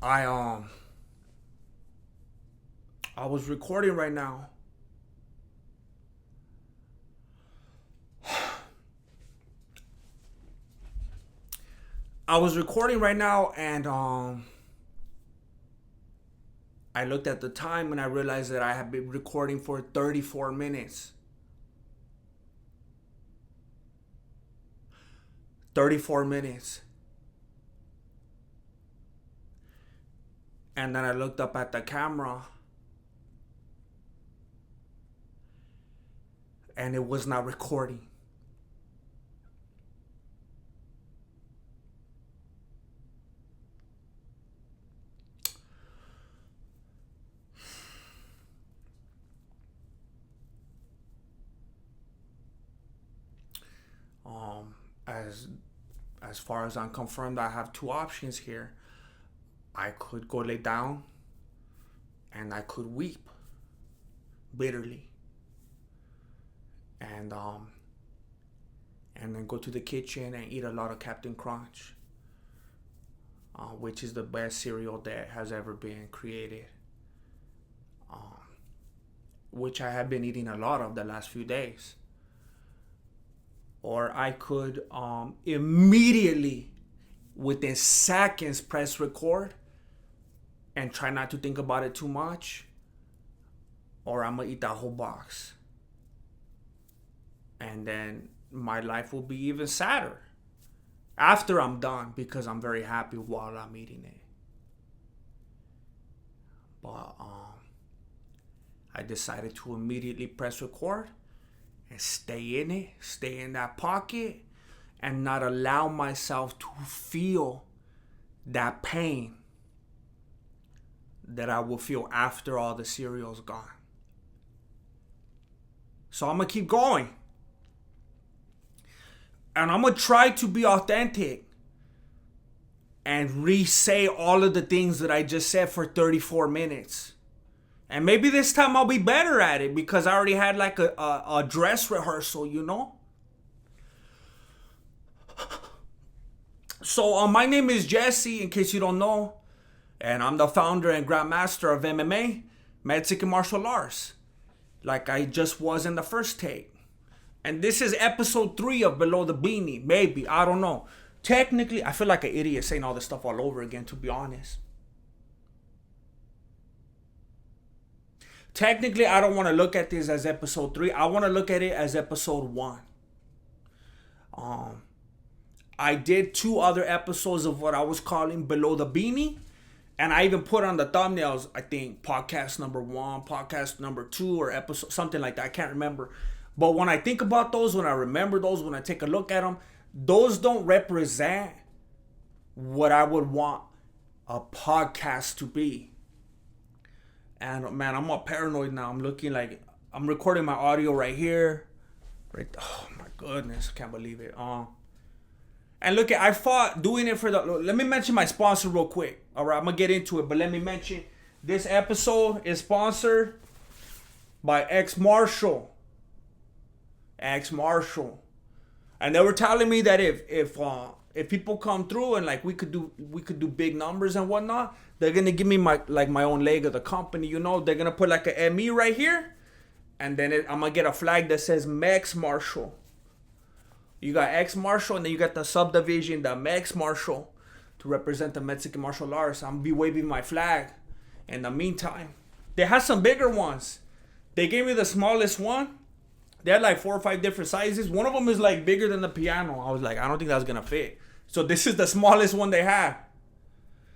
I I was recording right now. I was recording right now and I looked at the time and I realized that I had been recording for 34 minutes. 34 minutes. And then I looked up at the camera and it was not recording. As far as I'm confirmed, I have two options here. I could go lay down and I could weep bitterly. And then go to the kitchen and eat a lot of Captain Crunch, which is the best cereal that has ever been created. Which I have been eating a lot of the last few days. Or I could immediately, within seconds, press record and try not to think about it too much. Or I'm going to eat that whole box. And then my life will be even sadder after I'm done, because I'm very happy while I'm eating it. But I decided to immediately press record and stay in it, stay in that pocket, and not allow myself to feel that pain that I will feel after all the cereal's gone. So I'm going to keep going. And I'm going to try to be authentic and re-say all of the things that I just said for 34 minutes. And maybe this time I'll be better at it because I already had like a dress rehearsal, you know? So my name is Jesse, in case you don't know. And I'm the founder and grandmaster of MMA, Mexican martial arts. Like I just was in the first take. And this is episode 3 of Below the Beanie. Maybe, I don't know. Technically, I feel like an idiot saying all this stuff all over again, to be honest. Technically, I don't want to look at this as episode 3. I want to look at it as episode 1. I did 2 other episodes of what I was calling Below the Beanie. And I even put on the thumbnails, I think, podcast number 1, podcast number 2, or episode, something like that. I can't remember. But when I think about those, when I remember those, when I take a look at them, those don't represent what I would want a podcast to be. And man, I'm all paranoid now. I'm looking like I'm recording my audio right here. Right. Oh my goodness, I can't believe it. And look, I fought doing it for the. Let me mention my sponsor real quick. All right, I'm gonna get into it, but let me mention this episode is sponsored by X Marshall. And they were telling me that if people come through and like we could do big numbers and whatnot, they're gonna give me my own leg of the company. You know, they're gonna put like a ME right here, and then I'm gonna get a flag that says Mex Marshall. You got X Marshall, and then you got the subdivision, the Mex Marshall, to represent the Mexican martial arts. I'm gonna be waving my flag. In the meantime, they had some bigger ones. They gave me the smallest one. They had like 4 or 5 different sizes. One of them is like bigger than the piano. I was like, I don't think that's gonna fit. So this is the smallest one they have.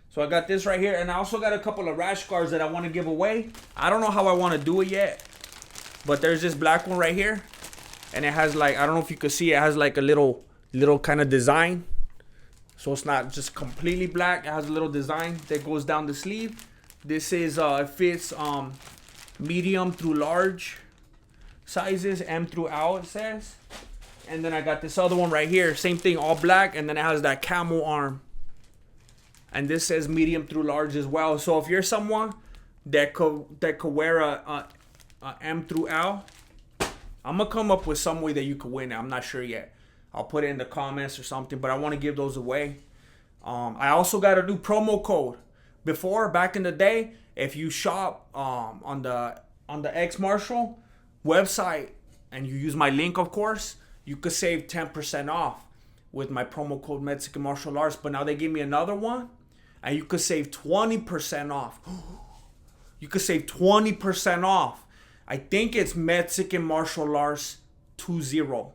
So I got this right here, and I also got a couple of rash guards that I want to give away. I don't know how I want to do it yet, but there's this black one right here, and it has like, I don't know if you can see, it has like a little kind of design. So it's not just completely black. It has a little design that goes down the sleeve. This is it fits medium through large sizes, M through L it says. And then I got this other one right here, same thing, all black, and then it has that camel arm. And this says medium through large as well. So if you're someone that could wear a M through L, I'm gonna come up with some way that you could win it. I'm not sure yet. I'll put it in the comments or something, but I want to give those away. I also got a new promo code. before, back in the day, if you shop on the X Marshall website and you use my link, of course, you could save 10% off with my promo code Mexican Martial Arts. But now they gave me another one, and you could save 20% off. You could save 20% off. I think it's Mexican Martial Arts 20.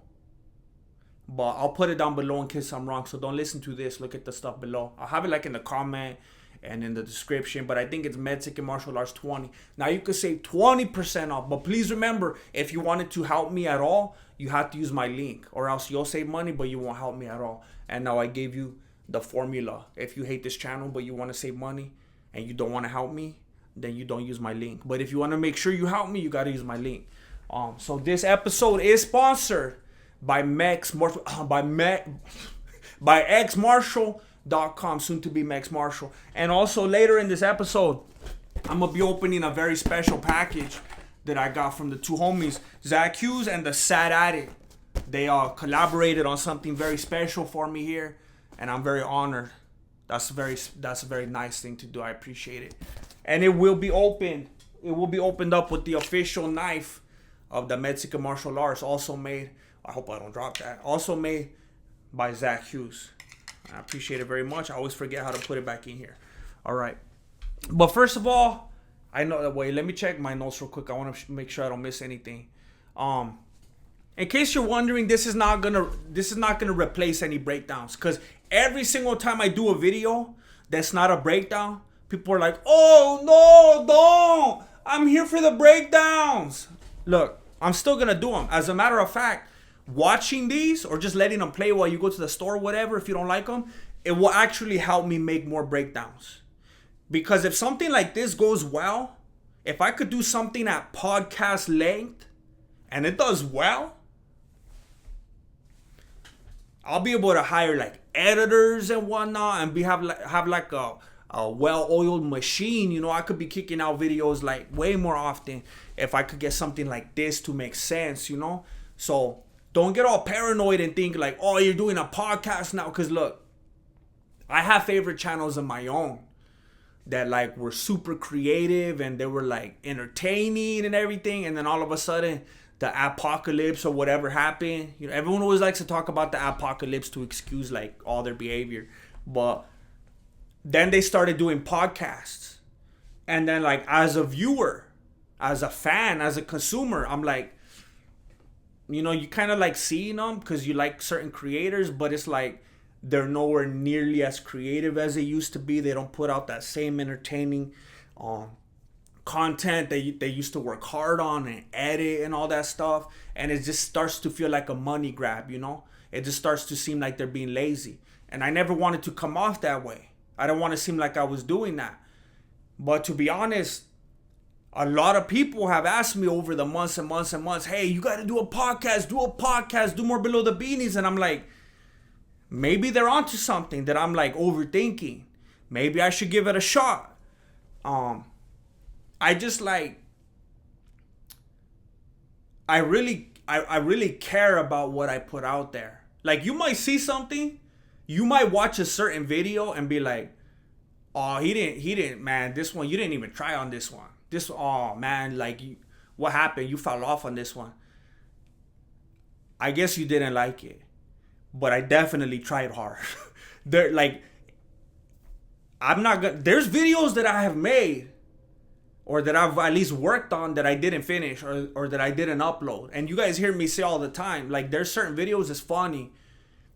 But I'll put it down below in case I'm wrong. So don't listen to this. Look at the stuff below. I'll have it like in the comment and in the description. But I think it's Mexican Martial Arts 20. Now you could save 20% off. But please remember, if you wanted to help me at all, you have to use my link. Or else you'll save money, but you won't help me at all. And now I gave you the formula. If you hate this channel, but you want to save money and you don't want to help me, then you don't use my link. But if you want to make sure you help me, you got to use my link. So this episode is sponsored by xmartial.com, soon to be Max Marshall. And also later in this episode, I'm gonna be opening a very special package that I got from the two homies, Zach Hughes and the Sad Addict. They collaborated on something very special for me here, and I'm very honored. That's a very nice thing to do. I appreciate it. And it will be opened. It will be opened up with the official knife of the Mexican Martial Arts, also made. I hope I don't drop that. Also made by Zach Hughes. I appreciate it very much. I always forget how to put it back in here. All right. But first of all, I know that way. Let me check my notes real quick. I want to make sure I don't miss anything. In case you're wondering, this is not gonna replace any breakdowns, because every single time I do a video that's not a breakdown, people are like, "Oh no, don't! I'm here for the breakdowns." Look, I'm still gonna do them. As a matter of fact, watching these or just letting them play while you go to the store or whatever, if you don't like them, it will actually help me make more breakdowns. Because if something like this goes well, if I could do something at podcast length and it does well, I'll be able to hire like editors and whatnot and have like a well-oiled machine. You know, I could be kicking out videos like way more often if I could get something like this to make sense, you know? So don't get all paranoid and think like, oh, you're doing a podcast now. Because look, I have favorite channels of my own that like were super creative and they were like entertaining and everything. And then all of a sudden, the apocalypse or whatever happened. You know, everyone always likes to talk about the apocalypse to excuse like all their behavior. But then they started doing podcasts. And then like as a viewer, as a fan, as a consumer, I'm like, you know, you kind of like seeing them because you like certain creators, but it's like they're nowhere nearly as creative as they used to be. They don't put out that same entertaining content that they used to work hard on and edit and all that stuff. And it just starts to feel like a money grab, you know? It just starts to seem like they're being lazy. And I never wanted to come off that way. I don't want to seem like I was doing that. But to be honest, a lot of people have asked me over the months and months and months, hey, you got to do a podcast, do more Below the Beanies. And I'm like, maybe they're onto something that I'm like overthinking. Maybe I should give it a shot. I just like, I really care about what I put out there. Like you might see something, you might watch a certain video and be like, oh, he didn't, man, this one, you didn't even try on this one. Oh man, like what happened? You fell off on this one. I guess you didn't like it, but I definitely tried hard. There's videos that I have made or that I've at least worked on that I didn't finish or that I didn't upload. And you guys hear me say all the time, like there's certain videos that's funny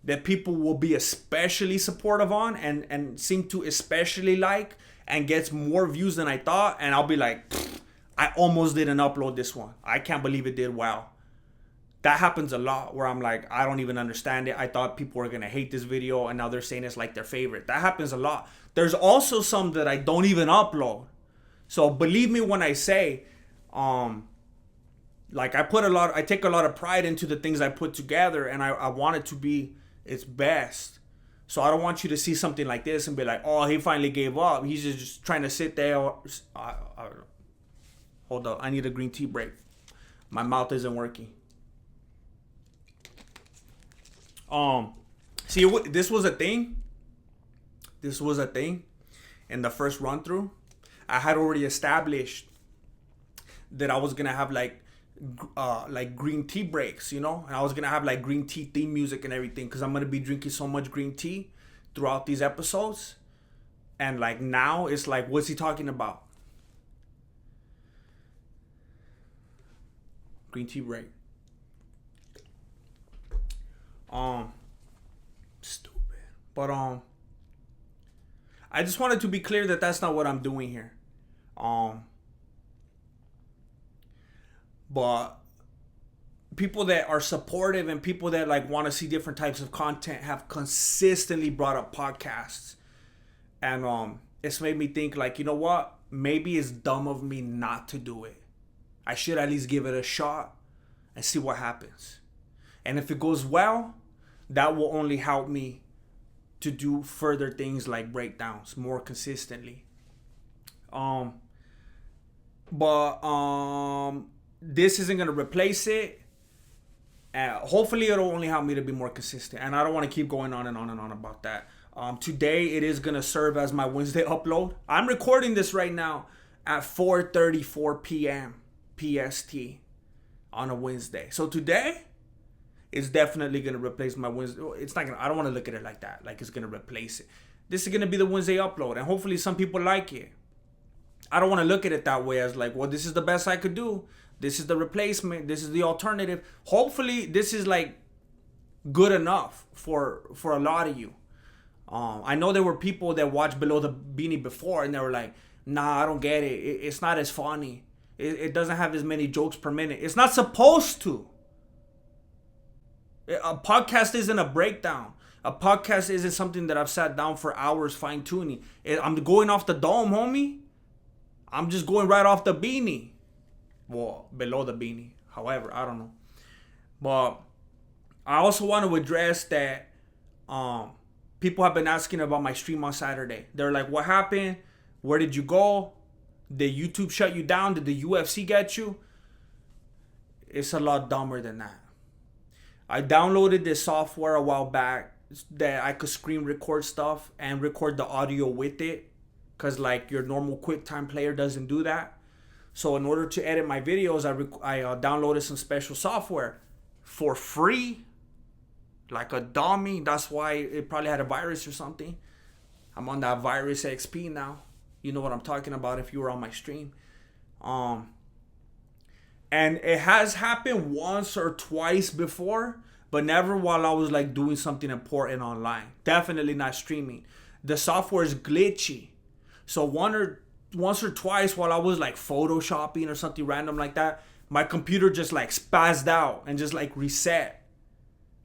that people will be especially supportive on and seem to especially like and gets more views than I thought. And I'll be like, I almost didn't upload this one. I can't believe it did well. That happens a lot where I'm like, I don't even understand it. I thought people were going to hate this video and now they're saying it's like their favorite. That happens a lot. There's also some that I don't even upload. So believe me when I say, like I take a lot of pride into the things I put together and I want it to be its best. So I don't want you to see something like this and be like, oh, he finally gave up. He's just trying to sit there. Hold up. I need a green tea break. My mouth isn't working. See, this was a thing. in the first run through, I had already established that I was gonna have like green tea breaks, you know, and I was gonna have like green tea theme music and everything, because I'm gonna be drinking so much green tea throughout these episodes. And like now it's like, what's he talking about? Green tea break. Stupid. But I just wanted to be clear that that's not what I'm doing here. But people that are supportive and people that like want to see different types of content have consistently brought up podcasts. And it's made me think like, you know what? Maybe it's dumb of me not to do it. I should at least give it a shot and see what happens. And if it goes well, that will only help me to do further things like breakdowns more consistently. This isn't going to replace it. Hopefully it'll only help me to be more consistent. And I don't want to keep going on and on and on about that. Today it is going to serve as my Wednesday upload. I'm recording this right now at 4:34 p.m. PST on a Wednesday. So today is definitely going to replace my Wednesday. It's not going to, I don't want to look at it like that. Like it's going to replace it. This is going to be the Wednesday upload. And hopefully some people like it. I don't want to look at it that way as like, well, this is the best I could do. This is the replacement. This is the alternative. Hopefully this is like good enough for a lot of you. I know there were people that watched Below the Beanie before and they were like, nah, I don't get it. It's not as funny. It doesn't have as many jokes per minute. It's not supposed to. A podcast isn't a breakdown. A podcast isn't something that I've sat down for hours fine tuning. I'm going off the dome, homie. I'm just going right off the beanie. Well, below the beanie. However, I don't know. But I also want to address that people have been asking about my stream on Saturday. They're like, what happened? Where did you go? Did YouTube shut you down? Did the UFC get you? It's a lot dumber than that. I downloaded this software a while back that I could screen record stuff and record the audio with it. Because like your normal QuickTime player doesn't do that. So in order to edit my videos, I downloaded some special software for free. Like a dummy. That's why it probably had a virus or something. I'm on that virus XP now. You know what I'm talking about if you were on my stream. And it has happened once or twice before, but never while I was like doing something important online. Definitely not streaming. The software is glitchy. So once or twice while I was like photoshopping or something random like that, my computer just like spazzed out and just like reset.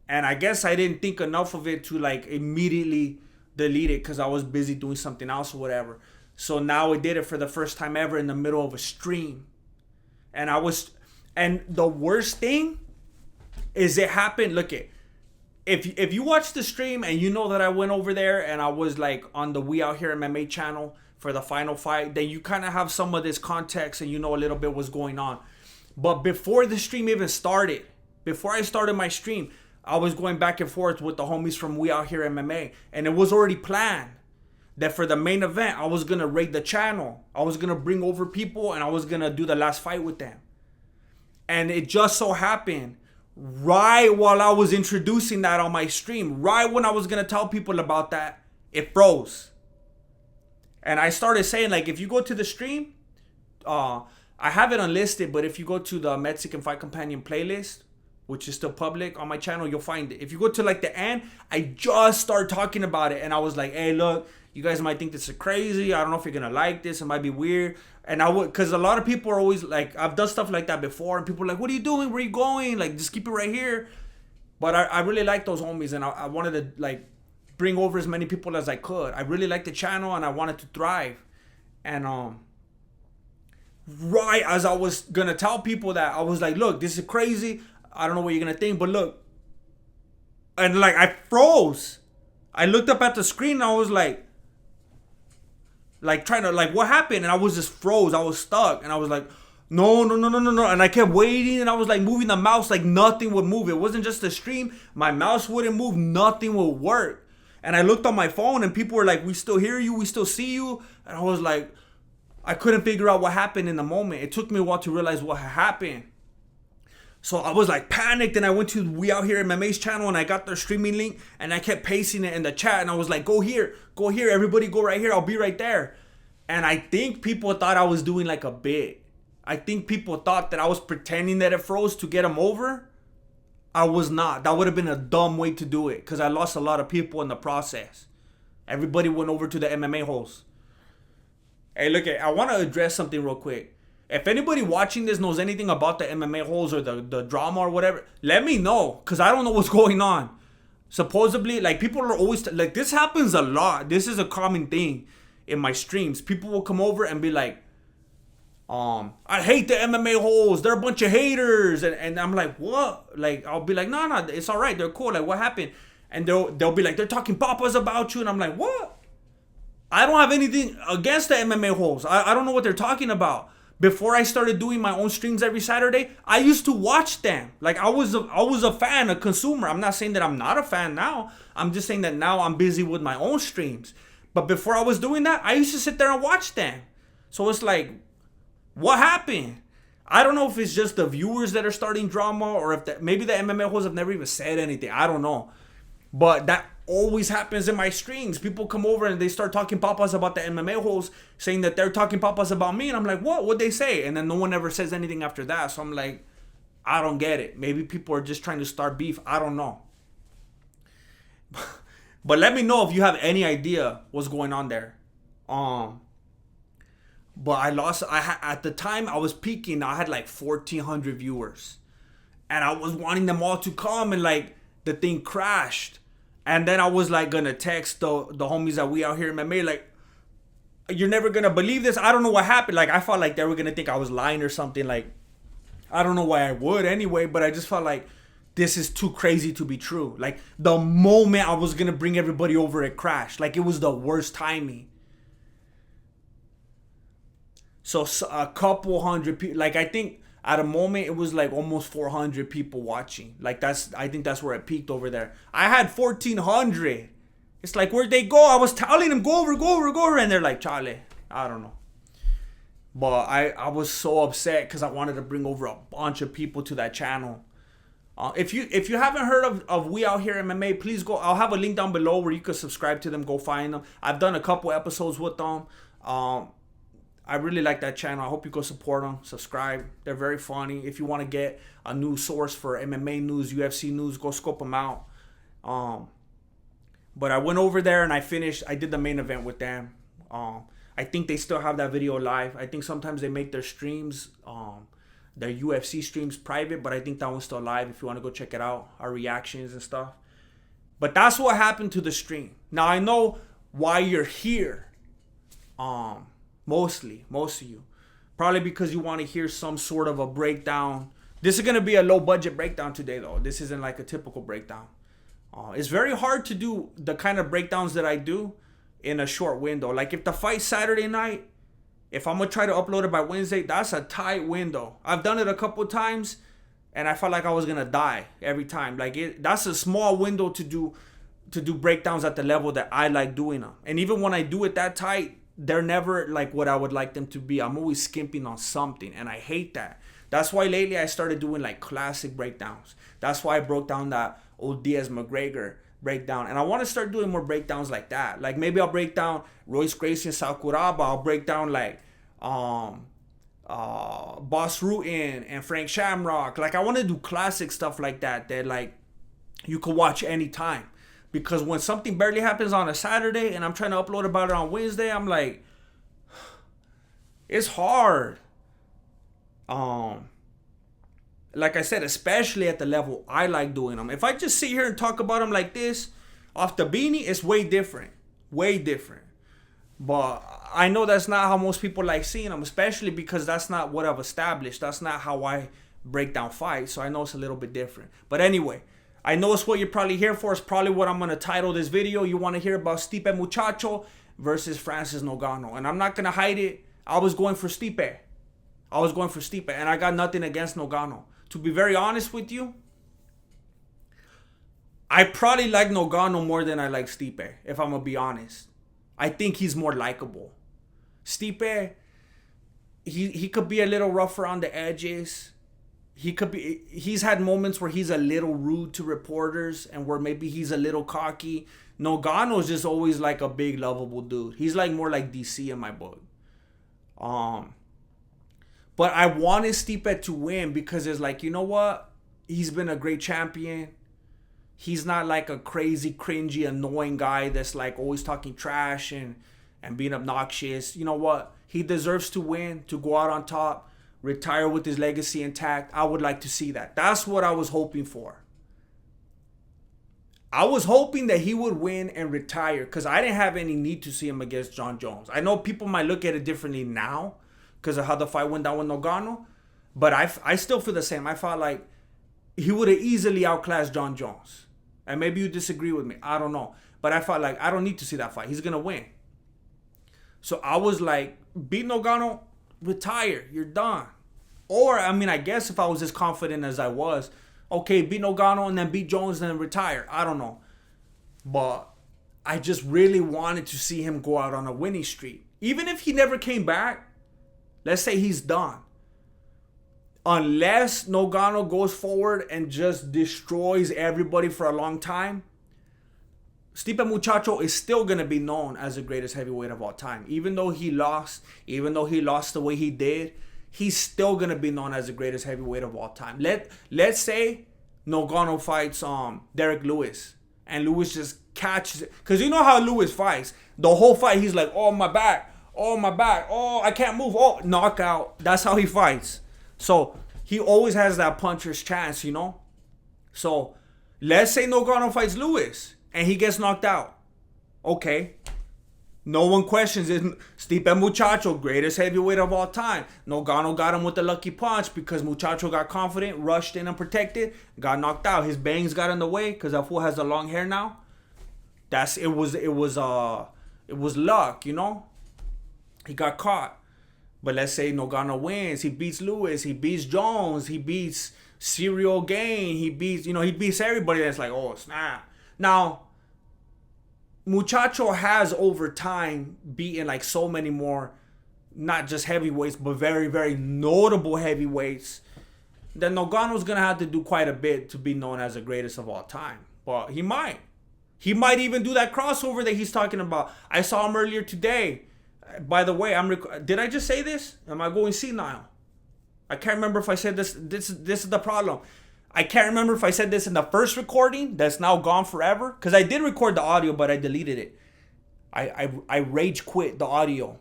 And I guess I didn't think enough of it to like immediately delete it because I was busy doing something else or whatever. So now it did it for the first time ever in the middle of a stream. And the worst thing is it happened. Look it. If you watch the stream and you know that I went over there and I was like on the We Out Here MMA channel for the final fight, then you kind of have some of this context and you know a little bit what's going on. But before the stream even started, before I started my stream, I was going back and forth with the homies from We Out Here MMA. And it was already planned that for the main event, I was going to raid the channel. I was going to bring over people and I was going to do the last fight with them. And it just so happened, right while I was introducing that on my stream, right when I was going to tell people about that, it froze. And I started saying, like, if you go to the stream, I have it unlisted, but if you go to the Mexican Fight Companion playlist, which is still public on my channel, you'll find it. If you go to like the end, I just started talking about it. And I was like, hey, look, you guys might think this is crazy. I don't know if you're going to like this. It might be weird. And I would, because a lot of people are always like, I've done stuff like that before. And people are like, what are you doing? Where are you going? Like, just keep it right here. But I really like those homies. And I wanted to like bring over as many people as I could. I really like the channel and I wanted to thrive. And right as I was going to tell people that, I was like, look, this is crazy. I don't know what you're going to think, but look. And like, I froze. I looked up at the screen and I was like trying to, like, what happened? And I was just froze. I was stuck. And I was like, no. And I kept waiting and I was like moving the mouse like nothing would move. It wasn't just the stream. My mouse wouldn't move. Nothing would work. And I looked on my phone and people were like, we still hear you, we still see you. And I was like, I couldn't figure out what happened in the moment. It took me a while to realize what had happened. So I was like panicked, and I went to We Out Here MMA's channel and I got their streaming link and I kept pasting it in the chat, and I was like, go here, everybody go right here, I'll be right there. And I think people thought I was doing like a bit. I think people thought that I was pretending that it froze to get them over. I was not. That would have been a dumb way to do it because I lost a lot of people in the process. Everybody went over to the MMA holes. Hey, look, I want to address something real quick. If anybody watching this knows anything about the MMA holes or the drama or whatever, let me know, because I don't know what's going on. Supposedly, like, people are always, like, this happens a lot. This is a common thing in my streams. People will come over and be like, I hate the MMA holes. They're a bunch of haters. And I'm like, what? Like, I'll be like, no, it's all right. They're cool. Like, what happened? And they'll be like, they're talking papas about you. And I'm like, what? I don't have anything against the MMA holes. I don't know what they're talking about. Before I started doing my own streams every Saturday, I used to watch them. Like, I was a fan, a consumer. I'm not saying that I'm not a fan now. I'm just saying that now I'm busy with my own streams. But before I was doing that, I used to sit there and watch them. So it's like, what happened? I don't know if it's just the viewers that are starting drama, or if maybe the MMA hosts have never even said anything. I don't know. But that always happens in my streams. People come over and they start talking papas about the MMA hosts, saying that they're talking papas about me. And I'm like, what? What'd they say? And then no one ever says anything after that. So I'm like, I don't get it. Maybe people are just trying to start beef. I don't know. But let me know if you have any idea what's going on there. But at the time I was peaking, I had like 1,400 viewers. And I was wanting them all to come, and like the thing crashed. And then I was like gonna text the homies that We Out Here MMA, like, you're never gonna believe this. I don't know what happened. Like, I felt like they were gonna think I was lying or something. Like, I don't know why I would anyway, but I just felt like this is too crazy to be true. Like, the moment I was gonna bring everybody over, it crashed. Like, it was the worst timing. So a couple hundred people, like, I think at a moment it was like almost 400 people watching. Like, I think that's where it peaked over there. I had 1,400. It's like, where'd they go? I was telling them, go over. And they're like, Charlie, I don't know. But I was so upset because I wanted to bring over a bunch of people to that channel. If you haven't heard of We Out Here MMA, please go. I'll have a link down below where you can subscribe to them. Go find them. I've done a couple episodes with them. I really like that channel. I hope you go support them. Subscribe. They're very funny. If you want to get a news source for MMA news, UFC news, go scope them out. But I went over there and I did the main event with them. I think they still have that video live. I think sometimes they make their streams, their UFC streams private, but I think that one's still live if you want to go check it out, our reactions and stuff. But that's what happened to the stream. Now, I know why you're here. Most of you. Probably because you want to hear some sort of a breakdown. This is going to be a low budget breakdown today, though. This isn't like a typical breakdown. It's very hard to do the kind of breakdowns that I do in a short window. Like, if the fight's Saturday night, if I'm going to try to upload it by Wednesday, that's a tight window. I've done it a couple times and I felt like I was going to die every time. Like, that's a small window to do breakdowns at the level that I like doing them. And even when I do it that tight, they're never like what I would like them to be. I'm always skimping on something, and I hate that. That's why lately I started doing like classic breakdowns. That's why I broke down that old Diaz McGregor breakdown, and I want to start doing more breakdowns like that. Like, maybe I'll break down Royce Gracie and Sakuraba. I'll break down like Boss Rutten and Frank Shamrock. Like, I want to do classic stuff like that like you could watch anytime. Because when something barely happens on a Saturday and I'm trying to upload about it on Wednesday, I'm like, it's hard. Like I said, especially at the level I like doing them. If I just sit here and talk about them like this, off the Beanie, it's way different. Way different. But I know that's not how most people like seeing them, especially because that's not what I've established. That's not how I break down fights. So I know it's a little bit different. But anyway, I know it's what you're probably here for. It's probably what I'm going to title this video. You want to hear about Stipe Miocic versus Ngannou. And I'm not going to hide it. I was going for Stipe. And I got nothing against Ngannou. To be very honest with you, I probably like Ngannou more than I like Stipe, if I'm gonna be honest. I think he's more likable. Stipe, he could be a little rough around the edges. He's had moments where he's a little rude to reporters and where maybe he's a little cocky. Nogano's just always like a big lovable dude. He's like more like DC in my book. But I wanted Stipe to win because it's like, you know what? He's been a great champion. He's not like a crazy, cringy, annoying guy that's like always talking trash and being obnoxious. You know what? He deserves to win, to go out on top, retire with his legacy intact. I would like to see that. That's what I was hoping for. I was hoping that he would win and retire because I didn't have any need to see him against Jon Jones. I know people might look at it differently now because of how the fight went down with Ngannou, but I still feel the same. I felt like he would have easily outclassed Jon Jones. And maybe you disagree with me. I don't know. But I felt like I don't need to see that fight. He's going to win. So I was like, beat Ngannou, retire. You're done. Or, I mean, I guess if I was as confident as I was, okay, beat Ngannou and then beat Jones and then retire. I don't know. But I just really wanted to see him go out on a winning streak. Even if he never came back, let's say he's done. Unless Ngannou goes forward and just destroys everybody for a long time, Stipe Miocic is still going to be known as the greatest heavyweight of all time. Even though he lost the way he did, he's still going to be known as the greatest heavyweight of all time. Let's say Ngannou fights Derek Lewis and Lewis just catches it. Because you know how Lewis fights. The whole fight, he's like, oh, my back. Oh, my back. Oh, I can't move. Oh, knockout. That's how he fights. So he always has that puncher's chance, you know? So let's say Ngannou fights Lewis and he gets knocked out. Okay. No one questions it. Stipe Miocic, greatest heavyweight of all time. Ngannou got him with the lucky punch because Miocic got confident, rushed in and protected, got knocked out. His bangs got in the way because that fool has the long hair now. It was luck, you know? He got caught. But let's say Ngannou wins. He beats Lewis. He beats Jones. He beats Serial Gain. He beats everybody that's like, oh, snap. Now, Miocic has over time beaten like so many more, not just heavyweights, but very, very notable heavyweights. Then Ngannou's going to have to do quite a bit to be known as the greatest of all time. But he might. He might even do that crossover that he's talking about. I saw him earlier today. By the way, did I just say this? Am I going senile? I can't remember if I said this. This is the problem. I can't remember if I said this in the first recording that's now gone forever. Because I did record the audio, but I deleted it. I rage quit the audio.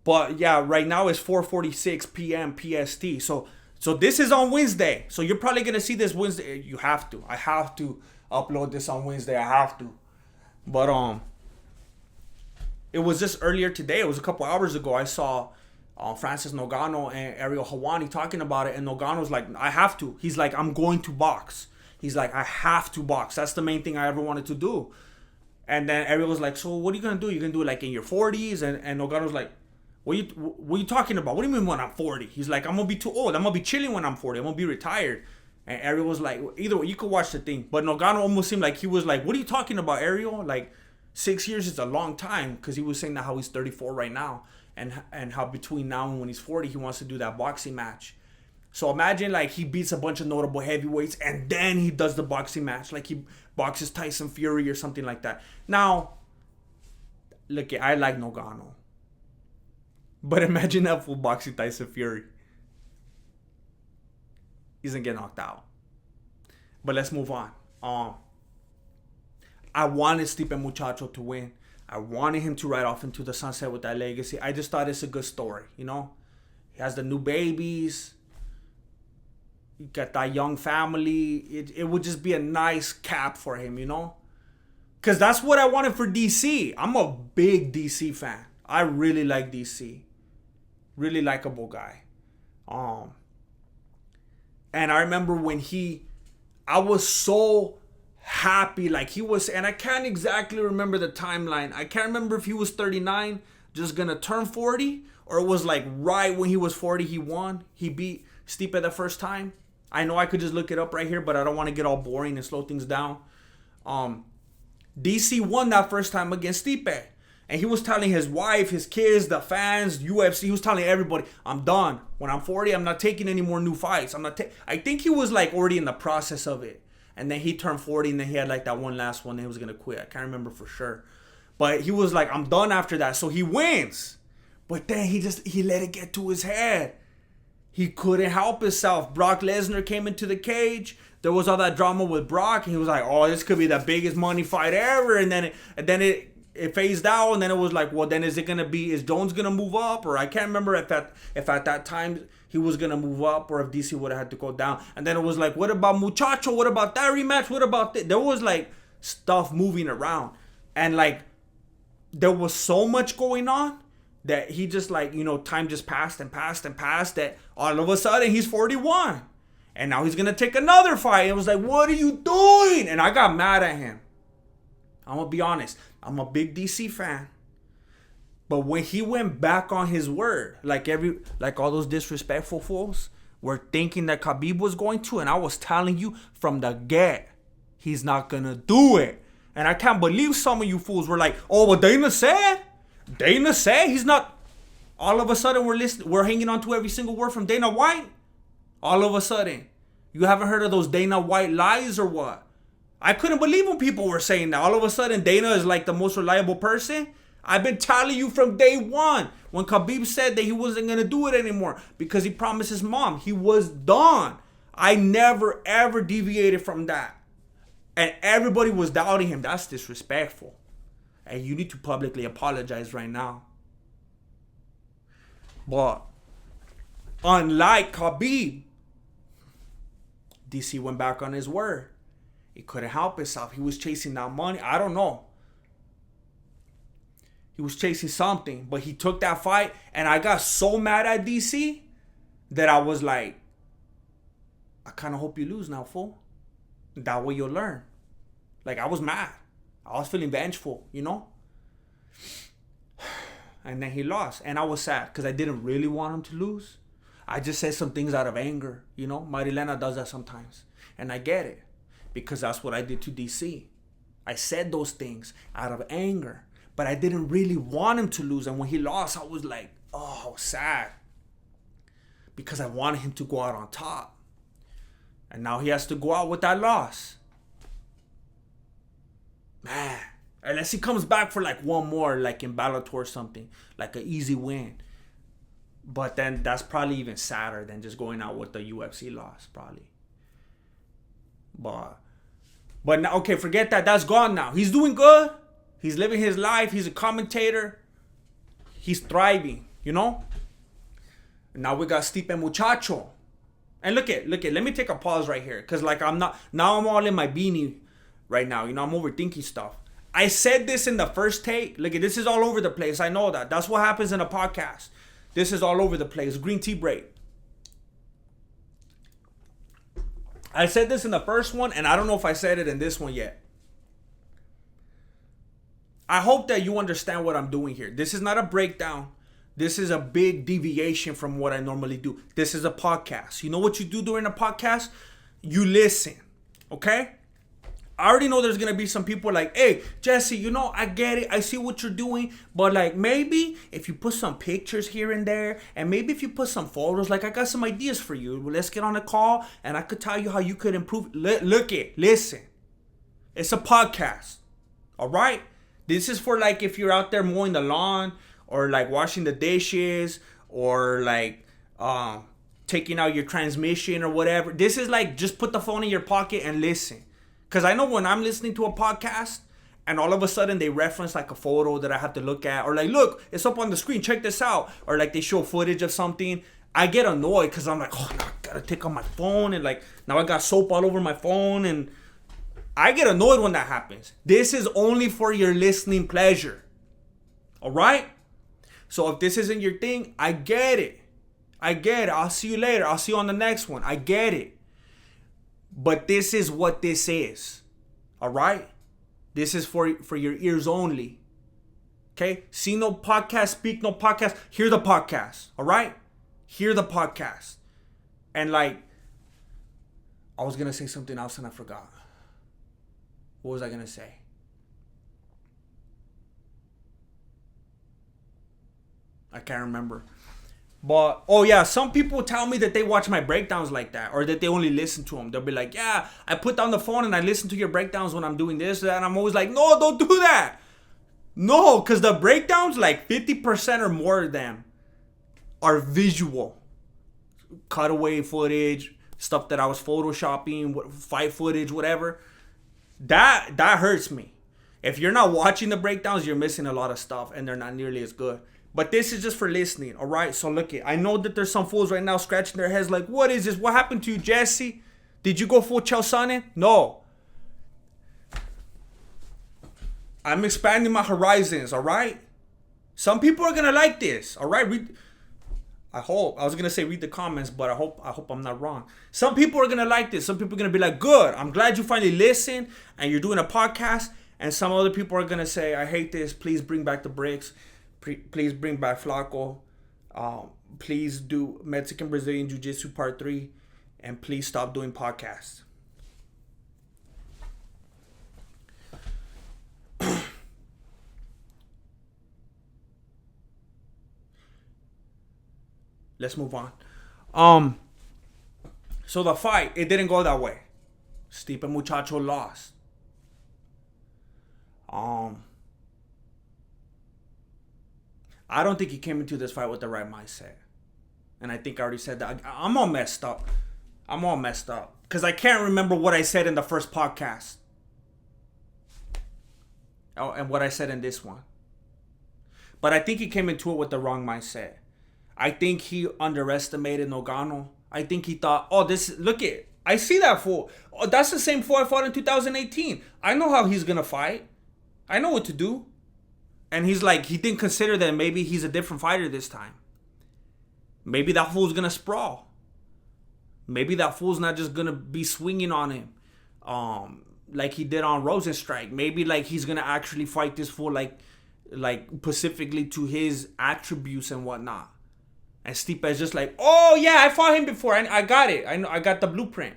But yeah, right now it's 4:46 p.m. PST. So this is on Wednesday. So you're probably going to see this Wednesday. You have to. I have to upload this on Wednesday. I have to. But it was just earlier today. It was a couple hours ago. I saw Francis Ngannou and Ariel Helwani talking about it. And Ngannou's like, I have to. He's like, I'm going to box. He's like, I have to box. That's the main thing I ever wanted to do. And then Ariel was like, so what are you going to do? You're going to do it like in your 40s? And Ngannou's like, what are you talking about? What do you mean when I'm 40? He's like, I'm going to be too old. I'm going to be chilling when I'm 40. I'm going to be retired. And Ariel was like, either way, you could watch the thing. But Ngannou almost seemed like he was like, what are you talking about, Ariel? Like, 6 years is a long time, because he was saying that how he's 34 right now, and how between now and when he's 40 he wants to do that boxing match. So imagine like he beats a bunch of notable heavyweights and then he does the boxing match, like he boxes Tyson Fury or something like that. Now, look, I like Ngannou, but imagine that fool boxing Tyson Fury. He's gonna get knocked out. But let's move on. I wanted Stipe Miocic to win. I wanted him to ride off into the sunset with that legacy. I just thought it's a good story, you know? He has the new babies. You got that young family. It would just be a nice cap for him, you know? Because that's what I wanted for DC. I'm a big DC fan. I really like DC. Really likable guy. And I remember when I was so happy, like he was, and I can't exactly remember the timeline. I can't remember if he was 39, just gonna turn 40, or it was like right when he was 40 he won. He beat Stipe the first time. I know I could just look it up right here, but I don't want to get all boring and slow things down. DC won that first time against Stipe. And he was telling his wife, his kids, the fans, UFC, he was telling everybody, I'm done. When I'm 40, I'm not taking any more new fights. I think he was like already in the process of it. And then he turned 40 and then he had like that one last one that he was going to quit. I can't remember for sure. But he was like, I'm done after that. So he wins. But then he let it get to his head. He couldn't help himself. Brock Lesnar came into the cage. There was all that drama with Brock. And he was like, oh, this could be the biggest money fight ever. And then it phased out, and then it was like, well, then is Jones gonna move up? Or I can't remember if at that time he was gonna move up, or if DC would have had to go down. And then it was like, what about Muchacho? What about that rematch? What about this? There was like stuff moving around, and like there was so much going on that he just like, time just passed and passed and passed, that all of a sudden he's 41, and now he's gonna take another fight. It was like, what are you doing? And I got mad at him. I'm gonna be honest. I'm a big DC fan. But when he went back on his word, like all those disrespectful fools were thinking that Khabib was going to, and I was telling you from the get, he's not gonna do it. And I can't believe some of you fools were like, oh, well, Dana said he's not. All of a sudden we're hanging on to every single word from Dana White. All of a sudden. You haven't heard of those Dana White lies or what? I couldn't believe when people were saying that. All of a sudden, Dana is like the most reliable person. I've been telling you from day one when Khabib said that he wasn't going to do it anymore because he promised his mom. He was done. I never, ever deviated from that. And everybody was doubting him. That's disrespectful. And you need to publicly apologize right now. But unlike Khabib, DC went back on his word. He couldn't help himself. He was chasing that money. I don't know. He was chasing something. But he took that fight. And I got so mad at DC that I was like, I kind of hope you lose now, fool. That way you'll learn. Like, I was mad. I was feeling vengeful, And then he lost. And I was sad because I didn't really want him to lose. I just said some things out of anger. Marilena does that sometimes. And I get it. Because that's what I did to DC. I said those things out of anger. But I didn't really want him to lose. And when he lost, I was like, oh, I was sad. Because I wanted him to go out on top. And now he has to go out with that loss. Man. Unless he comes back for like one more, like in Bellator or something. Like an easy win. But then that's probably even sadder than just going out with the UFC loss, probably. But now, okay, forget that. That's gone now. He's doing good. He's living his life. He's a commentator. He's thriving, Now we got Stipe Miocic. And look at. Let me take a pause right here. Because I'm all in my beanie right now. I'm overthinking stuff. I said this in the first take. Look at this is all over the place. I know that. That's what happens in a podcast. This is all over the place. Green tea break. I said this in the first one, and I don't know if I said it in this one yet. I hope that you understand what I'm doing here. This is not a breakdown. This is a big deviation from what I normally do. This is a podcast. You know what you do during a podcast? You listen. Okay? I already know there's going to be some people like, hey, Jesse, I get it. I see what you're doing. But like maybe if you put some pictures here and there, and maybe if you put some photos, like I got some ideas for you. Let's get on a call and I could tell you how you could improve. Listen. It's a podcast. All right? This is for like if you're out there mowing the lawn or like washing the dishes or like taking out your transmission or whatever. This is like just put the phone in your pocket and listen. Because I know when I'm listening to a podcast and all of a sudden they reference like a photo that I have to look at, or like, look, it's up on the screen, check this out. Or like they show footage of something. I get annoyed because I'm like, oh, now I gotta take out my phone, and like now I got soap all over my phone, and I get annoyed when that happens. This is only for your listening pleasure. All right? So if this isn't your thing, I get it. I'll see you later. I'll see you on the next one. I get it. But this is what this is. All right? This is for your ears only. Okay? See no podcast, speak no podcast. Hear the podcast. All right? Hear the podcast. And like, I was gonna say something else and I forgot. What was I gonna say? I can't remember. But, oh yeah, some people tell me that they watch my breakdowns like that, or that they only listen to them. They'll be like, yeah, I put down the phone and I listen to your breakdowns when I'm doing this, and I'm always like, no, don't do that. No, because the breakdowns, like 50% or more of them are visual. Cutaway footage, stuff that I was photoshopping, fight footage, whatever. That hurts me. If you're not watching the breakdowns, you're missing a lot of stuff, and they're not nearly as good. But this is just for listening, all right? So look it. I know that there's some fools right now scratching their heads like, what is this? What happened to you, Jesse? Did you go full Chael Sonnen? No. I'm expanding my horizons, all right? Some people are gonna like this, all right? I hope. I was gonna say read the comments, but I hope I'm not wrong. Some people are gonna like this. Some people are gonna be like, good. I'm glad you finally listened and you're doing a podcast. And some other people are gonna say, I hate this. Please bring back the bricks. Please bring back Flaco. Please do Mexican Brazilian Jiu-Jitsu Part 3. And please stop doing podcasts. Let's move on. So the fight, it didn't go that way. Stipe Miocic lost. I don't think he came into this fight with the right mindset. And I think I already said that. I'm all messed up. Because I can't remember what I said in the first podcast. Oh, and what I said in this one. But I think he came into it with the wrong mindset. I think he underestimated Ngannou. I think he thought, I see that fool. Oh, that's the same fool I fought in 2018. I know how he's going to fight. I know what to do. And he's like, he didn't consider that maybe he's a different fighter this time. Maybe that fool's going to sprawl. Maybe that fool's not just going to be swinging on him like he did on Rosenstrike. Maybe like he's going to actually fight this fool like specifically to his attributes and whatnot. And Stipe is just like, oh yeah, I fought him before. I got it. I got the blueprint.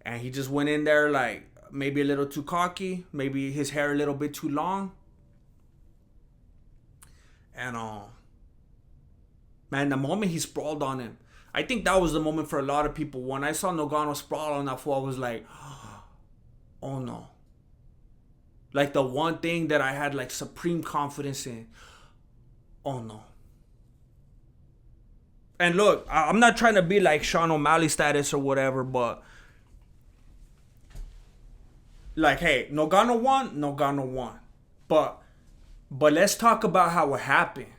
And he just went in there like maybe a little too cocky. Maybe his hair a little bit too long. And man, the moment he sprawled on him, I think that was the moment for a lot of people. When I saw Ngannou sprawl on that fool, I was like, oh no. Like the one thing that I had like supreme confidence in. Oh no. And look, I'm not trying to be like Sean O'Malley status or whatever, but like, hey, Ngannou won. But let's talk about how it happened.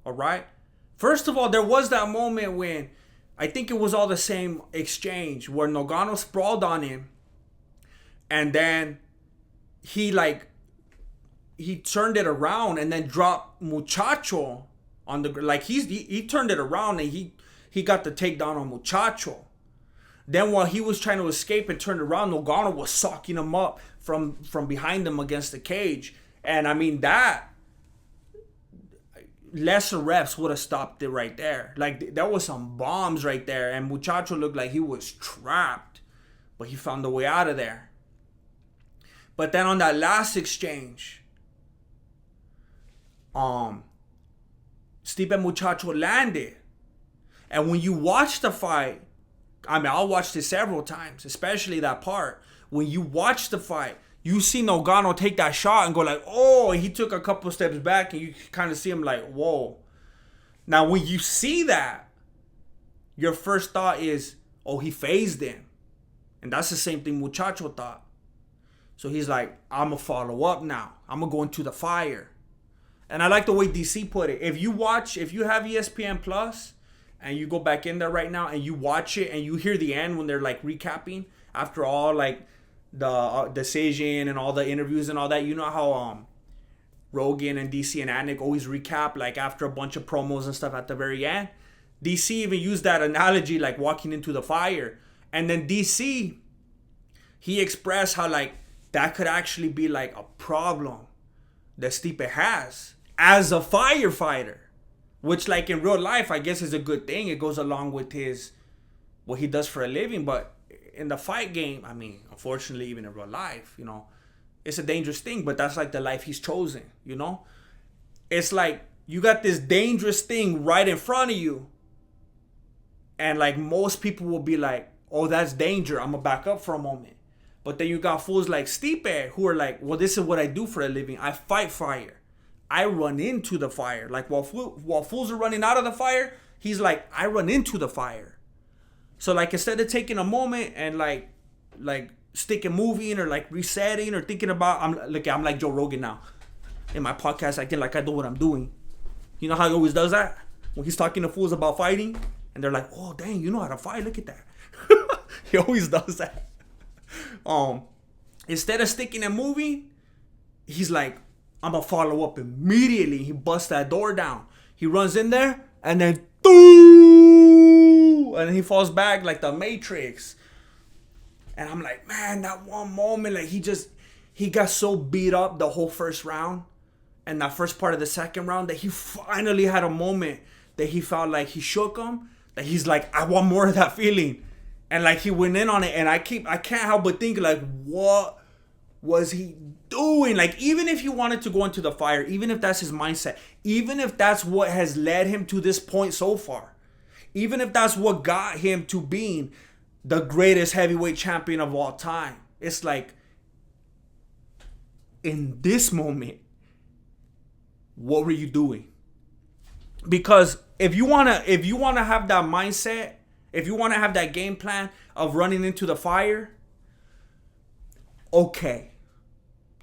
All right? First of all, there was that moment when I think it was all the same exchange where Ngannou sprawled on him and then he turned it around and then dropped Muchacho on the like he turned it around and he got the takedown on Muchacho. Then while he was trying to escape and turn around, Ngannou was socking him up from behind him against the cage. And I mean that lesser refs would have stopped it right there. Like there was some bombs right there, and Muchacho looked like he was trapped, but he found a way out of there. But then on that last exchange, Stipe Miocic landed. And when you watch the fight, I mean, I'll watch this several times, especially that part. When you watch the fight, you see Ngannou take that shot and go like, oh, he took a couple steps back and you kind of see him like, whoa. Now, when you see that, your first thought is, oh, he phased him. And that's the same thing Muchacho thought. So he's like, I'm going to follow up now. I'm going to go into the fire. And I like the way DC put it. If you have ESPN Plus and you go back in there right now and you watch it and you hear the end when they're like recapping after all like the decision and all the interviews and all that, you know how Rogan and DC and Atnick always recap like after a bunch of promos and stuff at the very end. DC even used that analogy like walking into the fire. And then DC, he expressed how like that could actually be like a problem that Stipe has as a firefighter which like in real life, I guess is a good thing. It goes along with what he does for a living. But in the fight game, I mean, unfortunately, even in real life, you know, it's a dangerous thing, but that's like the life he's chosen, you know? It's like you got this dangerous thing right in front of you. And like most people will be like, oh, that's danger. I'm going to back up for a moment. But then you got fools like Stipe who are like, well, this is what I do for a living. I fight fire. I run into the fire. Like while fools are running out of the fire, he's like, I run into the fire. So like instead of taking a moment and like sticking moving or like resetting or thinking about, I'm like Joe Rogan now. In my podcast, acting like I know what I'm doing. You know how he always does that? When he's talking to fools about fighting, and they're like, oh, dang, you know how to fight. Look at that. He always does that. Instead of sticking and moving, he's like, I'm going to follow up immediately. He busts that door down. He runs in there, and then, and then he falls back like the Matrix. And I'm like, man, that one moment, like he got so beat up the whole first round and that first part of the second round that he finally had a moment that he felt like he shook him, that he's like, I want more of that feeling. And like he went in on it, and I can't help but think like, what was he doing? Like, even if he wanted to go into the fire, even if that's his mindset, even if that's what has led him to this point so far, even if that's what got him to being the greatest heavyweight champion of all time, it's like, in this moment, what were you doing? Because if you wanna have that mindset, if you wanna have that game plan of running into the fire, okay,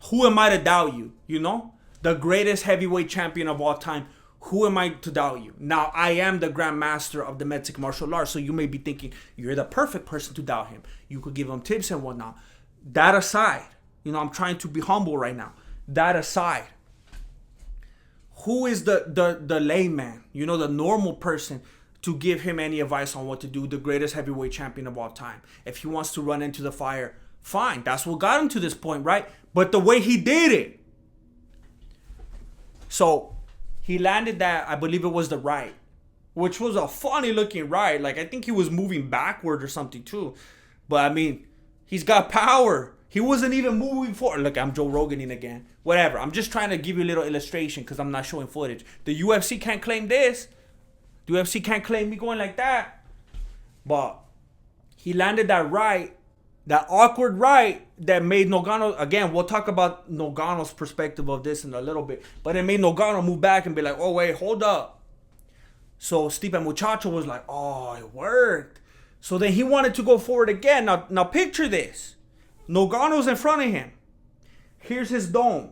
who am I to doubt you? You know, the greatest heavyweight champion of all time. Who am I to doubt you? Now, I am the grandmaster of the Mexican martial arts, so you may be thinking you're the perfect person to doubt him. You could give him tips and whatnot. That aside, you know, I'm trying to be humble right now. That aside, who is the layman, you know, the normal person to give him any advice on what to do, the greatest heavyweight champion of all time? If he wants to run into the fire, fine. That's what got him to this point, right? But the way he did it. So he landed that, I believe it was the right, which was a funny looking right. Like, I think he was moving backward or something too. But I mean, he's got power. He wasn't even moving forward. Look, I'm Joe Roganing again. Whatever. I'm just trying to give you a little illustration because I'm not showing footage. The UFC can't claim this. The UFC can't claim me going like that. But he landed that right, that awkward right that made Ngannou, again, we'll talk about Ngannou's perspective of this in a little bit, but it made Ngannou move back and be like, oh, wait, hold up. So Stipe Miocic was like, oh, it worked. So then he wanted to go forward again. Now picture this. Ngannou's in front of him. Here's his dome.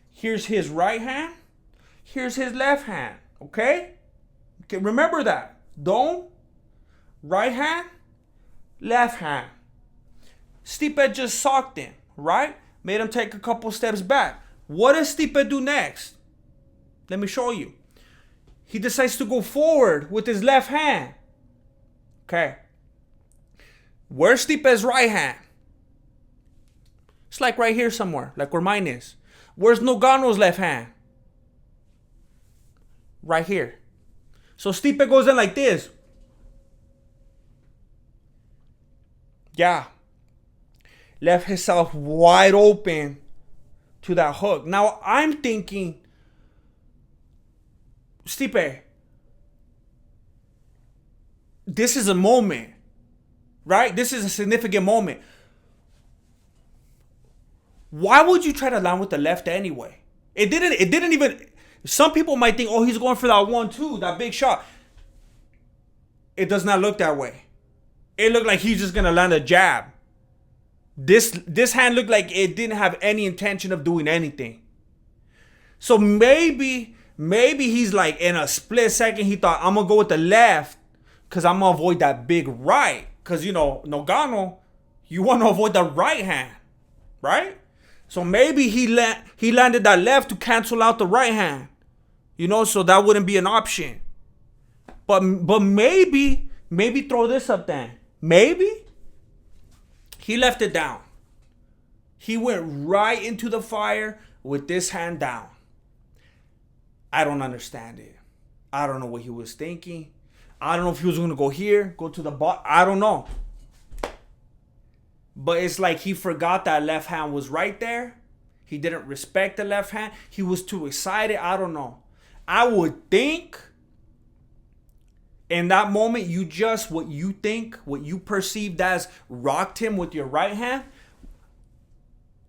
Here's his right hand. Here's his left hand. Okay? Remember that. Dome, right hand, left hand. Stipe just socked him, right? Made him take a couple steps back. What does Stipe do next? Let me show you. He decides to go forward with his left hand. Okay. Where's Stipe's right hand? It's like right here somewhere, like where mine is. Where's Ngannou's left hand? Right here. So Stipe goes in like this. Yeah. Left himself wide open to that hook. Now I'm thinking, Stipe, this is a moment, right? This is a significant moment. Why would you try to land with the left anyway? It didn't even, some people might think, oh, he's going for that 1-2, that big shot. It does not look that way. It looked like he's just going to land a jab. This hand looked like it didn't have any intention of doing anything. So maybe he's like, in a split second, he thought, I'm going to go with the left because I'm going to avoid that big right. Because, you know, Ngannou, you want to avoid the right hand, right? So maybe he landed that left to cancel out the right hand. You know, so that wouldn't be an option. But maybe throw this up then. Maybe he left it down. He went right into the fire with this hand down. I don't understand it. I don't know what he was thinking. I don't know if he was going to go here, go to the bot. I don't know. But it's like he forgot that left hand was right there. He didn't respect the left hand. He was too excited. I don't know. I would think in that moment, what you perceived as rocked him with your right hand.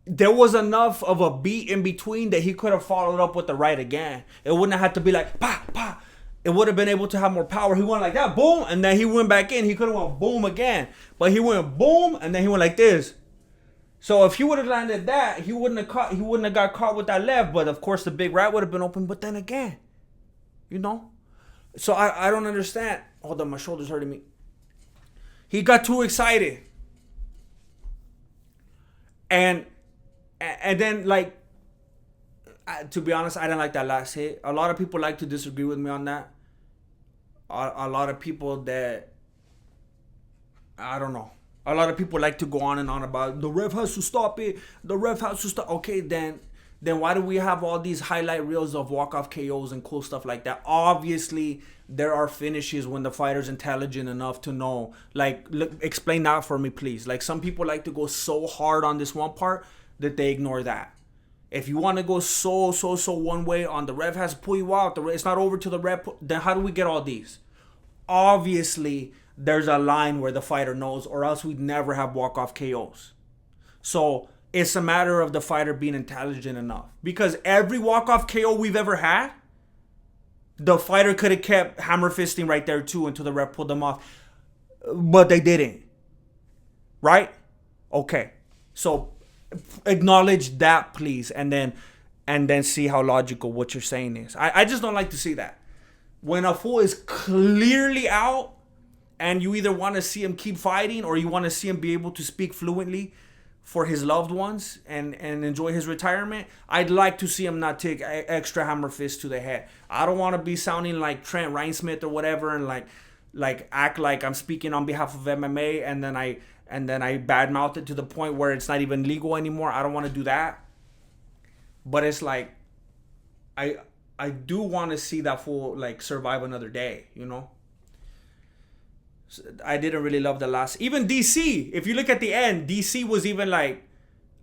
There was enough of a beat in between that he could have followed up with the right again. It wouldn't have had to be like, pa, pa. It would have been able to have more power. He went like that, boom, and then he went back in. He could have went boom again. But he went boom, and then he went like this. So if he would have landed that, he wouldn't have got caught with that left. But of course the big right would have been open. But then again, So I don't understand. Hold on, my shoulder's hurting me. He got too excited. And then, like, to be honest, I didn't like that last hit. A lot of people like to disagree with me on that. A lot of people that, I don't know. A lot of people like to go on and on about the ref has to stop it. The ref has to stop. Okay, then why do we have all these highlight reels of walk-off KOs and cool stuff like that? Obviously, there are finishes when the fighter's intelligent enough to know. Like, explain that for me, please. Like, some people like to go so hard on this one part that they ignore that. If you want to go so one way on the ref has to pull you out, it's not over to the ref, then how do we get all these? Obviously, there's a line where the fighter knows, or else we'd never have walk-off KOs. So it's a matter of the fighter being intelligent enough. Because every walk-off KO we've ever had, the fighter could have kept hammer fisting right there too until the ref pulled them off. But they didn't. Right? Okay. So acknowledge that, please, and then see how logical what you're saying is. I just don't like to see that. When a fool is clearly out and you either want to see him keep fighting or you want to see him be able to speak fluently for his loved ones and enjoy his retirement, I'd like to see him not take extra hammer fist to the head. I don't want to be sounding like Trent Reinsmith or whatever and like act like I'm speaking on behalf of MMA and then I badmouth it to the point where it's not even legal anymore. I don't want to do that. But it's like I do want to see that fool like survive another day, I didn't really love the last. Even DC, if you look at the end, DC was even like,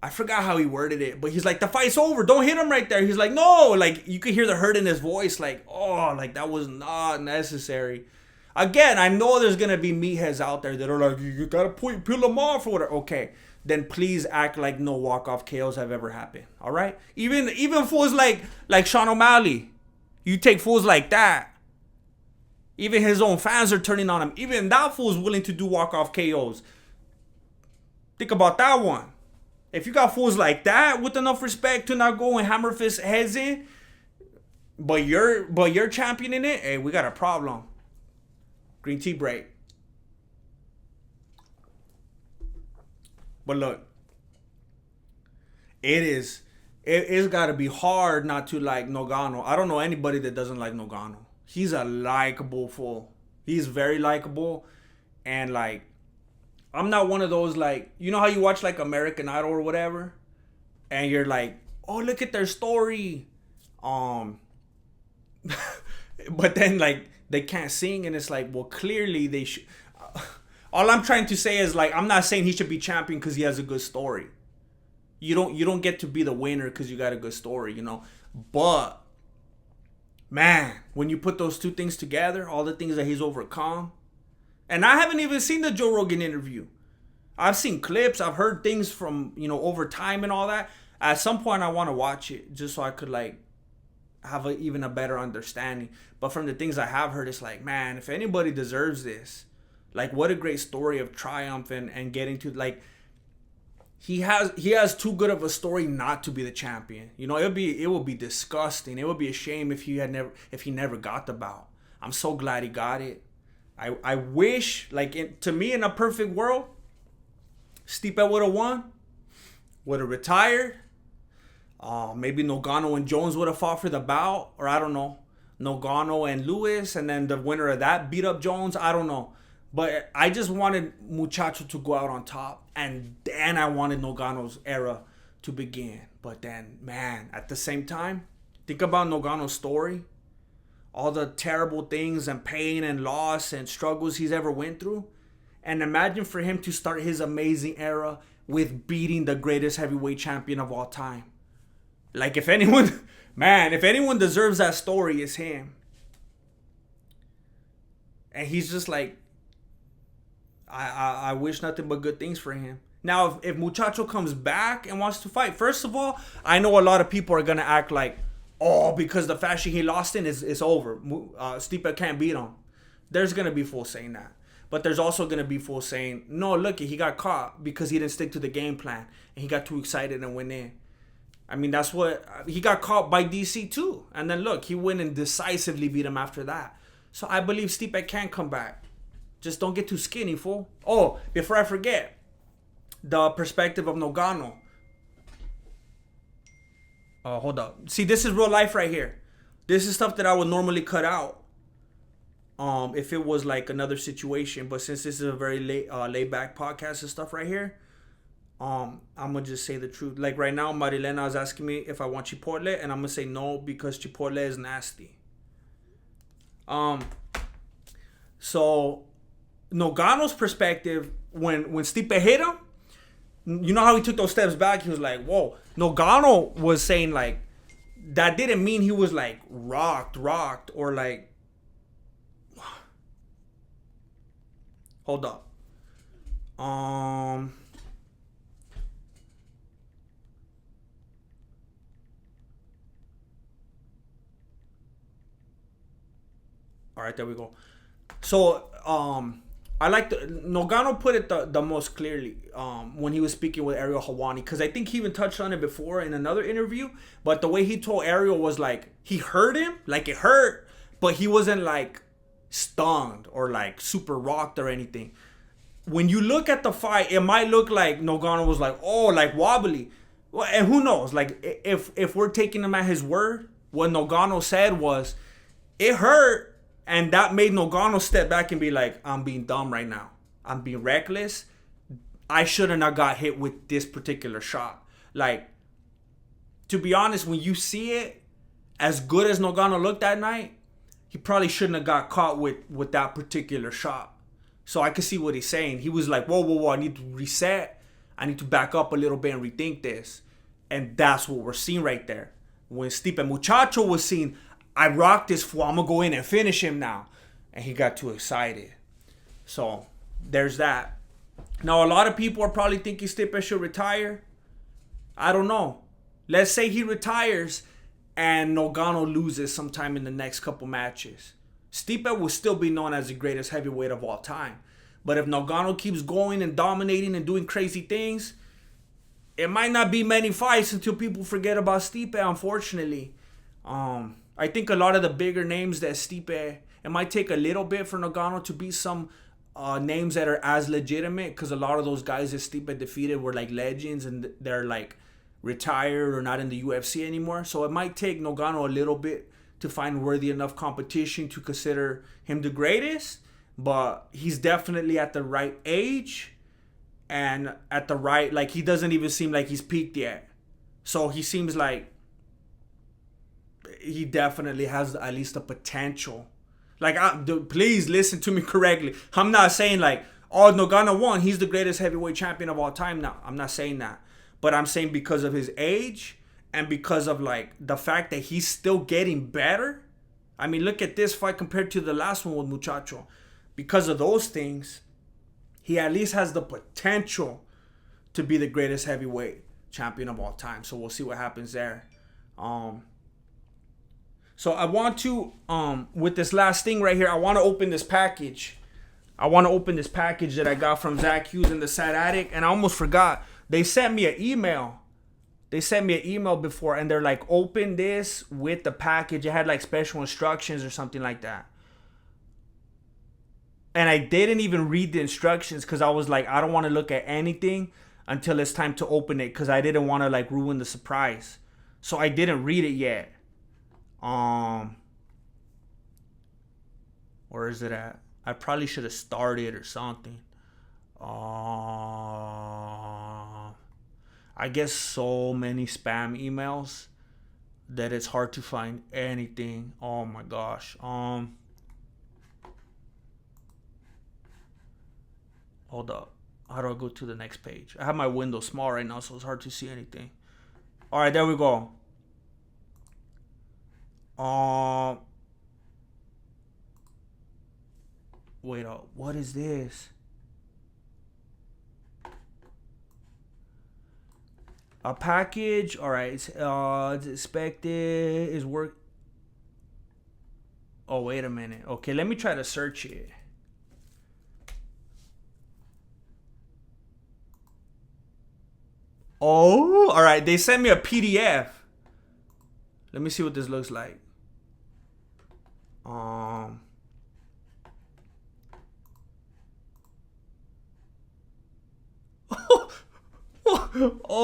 I forgot how he worded it, but he's like, the fight's over. Don't hit him right there. He's like, no. Like, you could hear the hurt in his voice. Like, oh, like that was not necessary. Again, I know there's going to be meatheads out there that are like, you got to peel them off or whatever. Okay, then please act like no walk-off KOs have ever happened. All right? Even fools like Sean O'Malley. You take fools like that. Even his own fans are turning on him. Even that fool's willing to do walk-off KOs. Think about that one. If you got fools like that with enough respect to not go and hammer fist heads in, but you're championing it, hey, we got a problem. Green tea break. But look, it's got to be hard not to like Ngannou. I don't know anybody that doesn't like Ngannou. He's a likable fool. He's very likable. And like, I'm not one of those like, you know how you watch like American Idol or whatever? And you're like, oh, look at their story. But then like, they can't sing. And it's like, well, clearly they should. All I'm trying to say is like, I'm not saying he should be champion because he has a good story. You don't get to be the winner because you got a good story, But man, when you put those two things together, all the things that he's overcome, and I haven't even seen the Joe Rogan interview. I've seen clips. I've heard things from, over time and all that. At some point, I want to watch it just so I could like have even a better understanding. But from the things I have heard, it's like, man, if anybody deserves this, like what a great story of triumph and getting to like, he has too good of a story not to be the champion. It would be disgusting. It would be a shame if he never got the bout. I'm so glad he got it. I wish, to me, in a perfect world, Stipe would have won, would have retired. Maybe Ngannou and Jones would have fought for the bout, or I don't know, Ngannou and Lewis, and then the winner of that beat up Jones. I don't know. But I just wanted Muchacho to go out on top. And then I wanted Ngannou's era to begin. But then, man, at the same time, think about Ngannou's story. all the terrible things and pain and loss and struggles he's ever went through. And imagine for him to start his amazing era with beating the greatest heavyweight champion of all time. Like, if anyone, man, if anyone deserves that story, it's him. And he's just like, I wish nothing but good things for him. Now, if Muchacho comes back and wants to fight, first of all, I know a lot of people are going to act like, oh, because the fashion he lost in is over. Stipe can't beat him. There's going to be fools saying that. But there's also going to be fools saying, no, look, he got caught because he didn't stick to the game plan. And he got too excited and went in. I mean, that's what... He got caught by DC too. And then look, he went and decisively beat him after that. So I believe Stipe can come back. Just don't get too skinny, fool. Oh, before I forget, the perspective of Ngannou. Oh, hold up. See, this is real life right here. This is stuff that I would normally cut out. If it was like another situation, but since this is a very laid back podcast and stuff right here, I'm gonna just say the truth. Like right now, Marilena is asking me if I want Chipotle, and I'm gonna say no because Chipotle is nasty. So Ngannou's perspective, when Stipe hit him, you know how he took those steps back? He was like, whoa. Ngannou was saying like, that didn't mean he was like rocked, or like, hold up. All right, there we go. So, I like Ngannou put it the most clearly when he was speaking with Ariel Helwani, because I think he even touched on it before in another interview. But the way he told Ariel was like, he hurt him, like it hurt, but he wasn't like stunned or like super rocked or anything. When you look at the fight, it might look like Ngannou was like, oh, like wobbly. Well, and who knows? Like if we're taking him at his word, what Ngannou said was, it hurt. And that made Ngannou step back and be like, I'm being dumb right now. I'm being reckless. I shouldn't have got hit with this particular shot. Like, to be honest, when you see it, as good as Ngannou looked that night, he probably shouldn't have got caught with that particular shot. So I could see what he's saying. He was like, whoa, I need to reset. I need to back up a little bit and rethink this. And that's what we're seeing right there. When Stipe Miocic was seen, I rocked this fool. I'm going to go in and finish him now. And he got too excited. So, there's that. Now, a lot of people are probably thinking Stipe should retire. I don't know. Let's say he retires and Ngannou loses sometime in the next couple matches. Stipe will still be known as the greatest heavyweight of all time. But if Ngannou keeps going and dominating and doing crazy things, it might not be many fights until people forget about Stipe, unfortunately. I think a lot of the bigger names that Stipe, it might take a little bit for Ngannou to beat some names that are as legitimate, because a lot of those guys that Stipe defeated were like legends and they're like retired or not in the UFC anymore. So it might take Ngannou a little bit to find worthy enough competition to consider him the greatest, but he's definitely at the right age and at the right, like, he doesn't even seem like he's peaked yet. So he seems like he definitely has at least the potential. Like, please listen to me correctly. I'm not saying like, oh, Ngannou won, he's the greatest heavyweight champion of all time now. I'm not saying that. But I'm saying because of his age and because of like the fact that he's still getting better. I mean, look at this fight compared to the last one with Muchacho. Because of those things, he at least has the potential to be the greatest heavyweight champion of all time. So we'll see what happens there. So I want to, with this last thing right here, I want to open this package. I want to open this package that I got from Zach Hughes and the Sad Addict. And I almost forgot. They sent me an email. They sent me an email before, and they're like, open this with the package. It had like special instructions or something like that. And I didn't even read the instructions because I was like, I don't want to look at anything until it's time to open it, because I didn't want to like ruin the surprise. So I didn't read it yet. Where is it at? I probably should have started or something. I get so many spam emails that it's hard to find anything. Oh my gosh. Hold up. How do I go to the next page? I have my window small right now, so it's hard to see anything. All right, there we go. Wait up. What is this? A package. All right. It's expected. Is work. Oh, wait a minute. Okay, let me try to search it. Oh, all right. They sent me a PDF. Let me see what this looks like. Oh,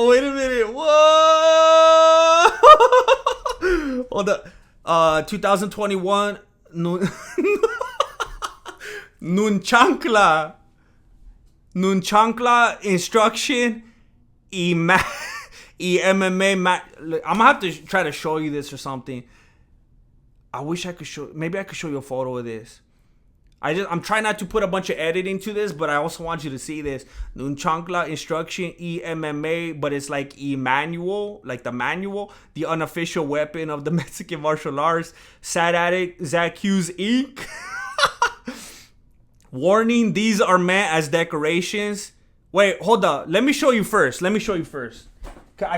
wait a minute. Whoa. Hold up. 2021 Nunchankla instruction MMA. I'm gonna have to try to show you this or something. I wish I could show. Maybe I could show you a photo of this. I'm trying not to put a bunch of editing to this, but I also want you to see this. Nunchankla instruction MMA, but it's like manual, like the manual, the unofficial weapon of the Mexican martial arts. Sad addict Zach Hughes Inc. Warning: these are meant as decorations. Wait, hold up. Let me show you first. I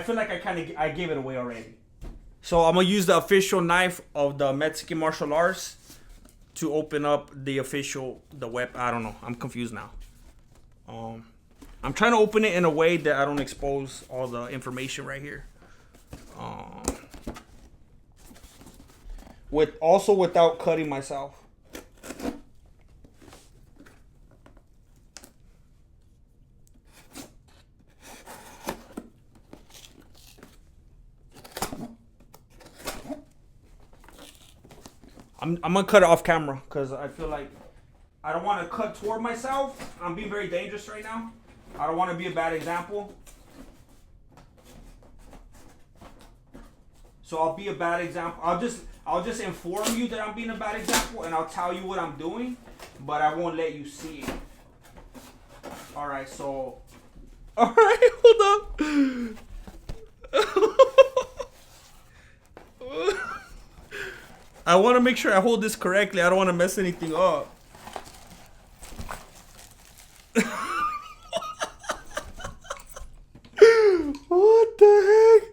feel like I gave it away already. So I'm gonna use the official knife of the Mexican martial arts to open up the weapon. I don't know. I'm confused now. I'm trying to open it in a way that I don't expose all the information right here. Without cutting myself. I'm gonna cut it off camera because I feel like I don't want to cut toward myself. I'm being very dangerous right now. I don't want to be a bad example. So I'll be a bad example. I'll just inform you that I'm being a bad example, and I'll tell you what I'm doing, but I won't let you see it. All right, so. All right, hold up. I want to make sure I hold this correctly. I don't want to mess anything up. What the heck?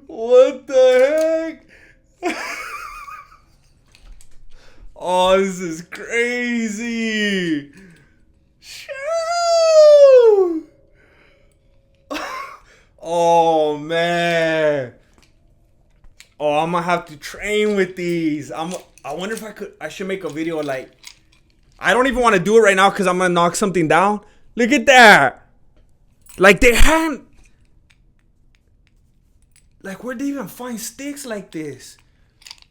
What the heck? Oh, this is crazy. Shoo! Oh, man. Oh, I'm gonna have to train with these. I wonder if I should make a video like, I don't even want to do it right now because I'm gonna knock something down. Look at that. Like they had, like where'd they even find sticks like this?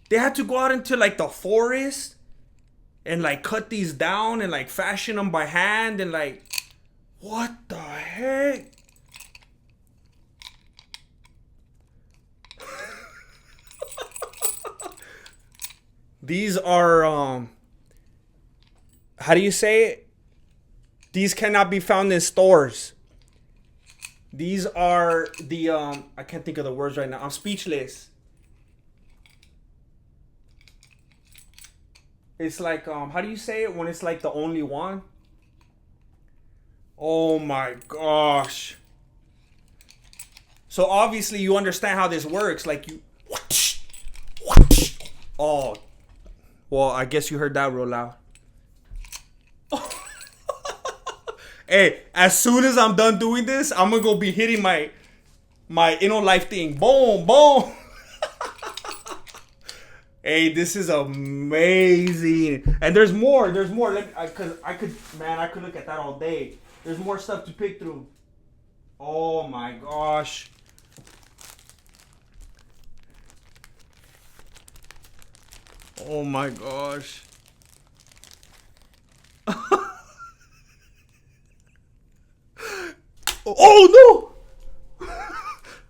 They had to go out into like the forest and like cut these down and like fashion them by hand and like, what the heck? These are, how do you say it? These cannot be found in stores. These are the, I can't think of the words right now. I'm speechless. It's like, how do you say it when it's like the only one? Oh my gosh. So obviously you understand how this works. Like you, oh, well, I guess you heard that real loud. Hey, as soon as I'm done doing this, I'm gonna go be hitting my life thing. Boom, boom. Hey, this is amazing. And there's more. There's more. I could look at that all day. There's more stuff to pick through. Oh my gosh. Oh my gosh. Oh no.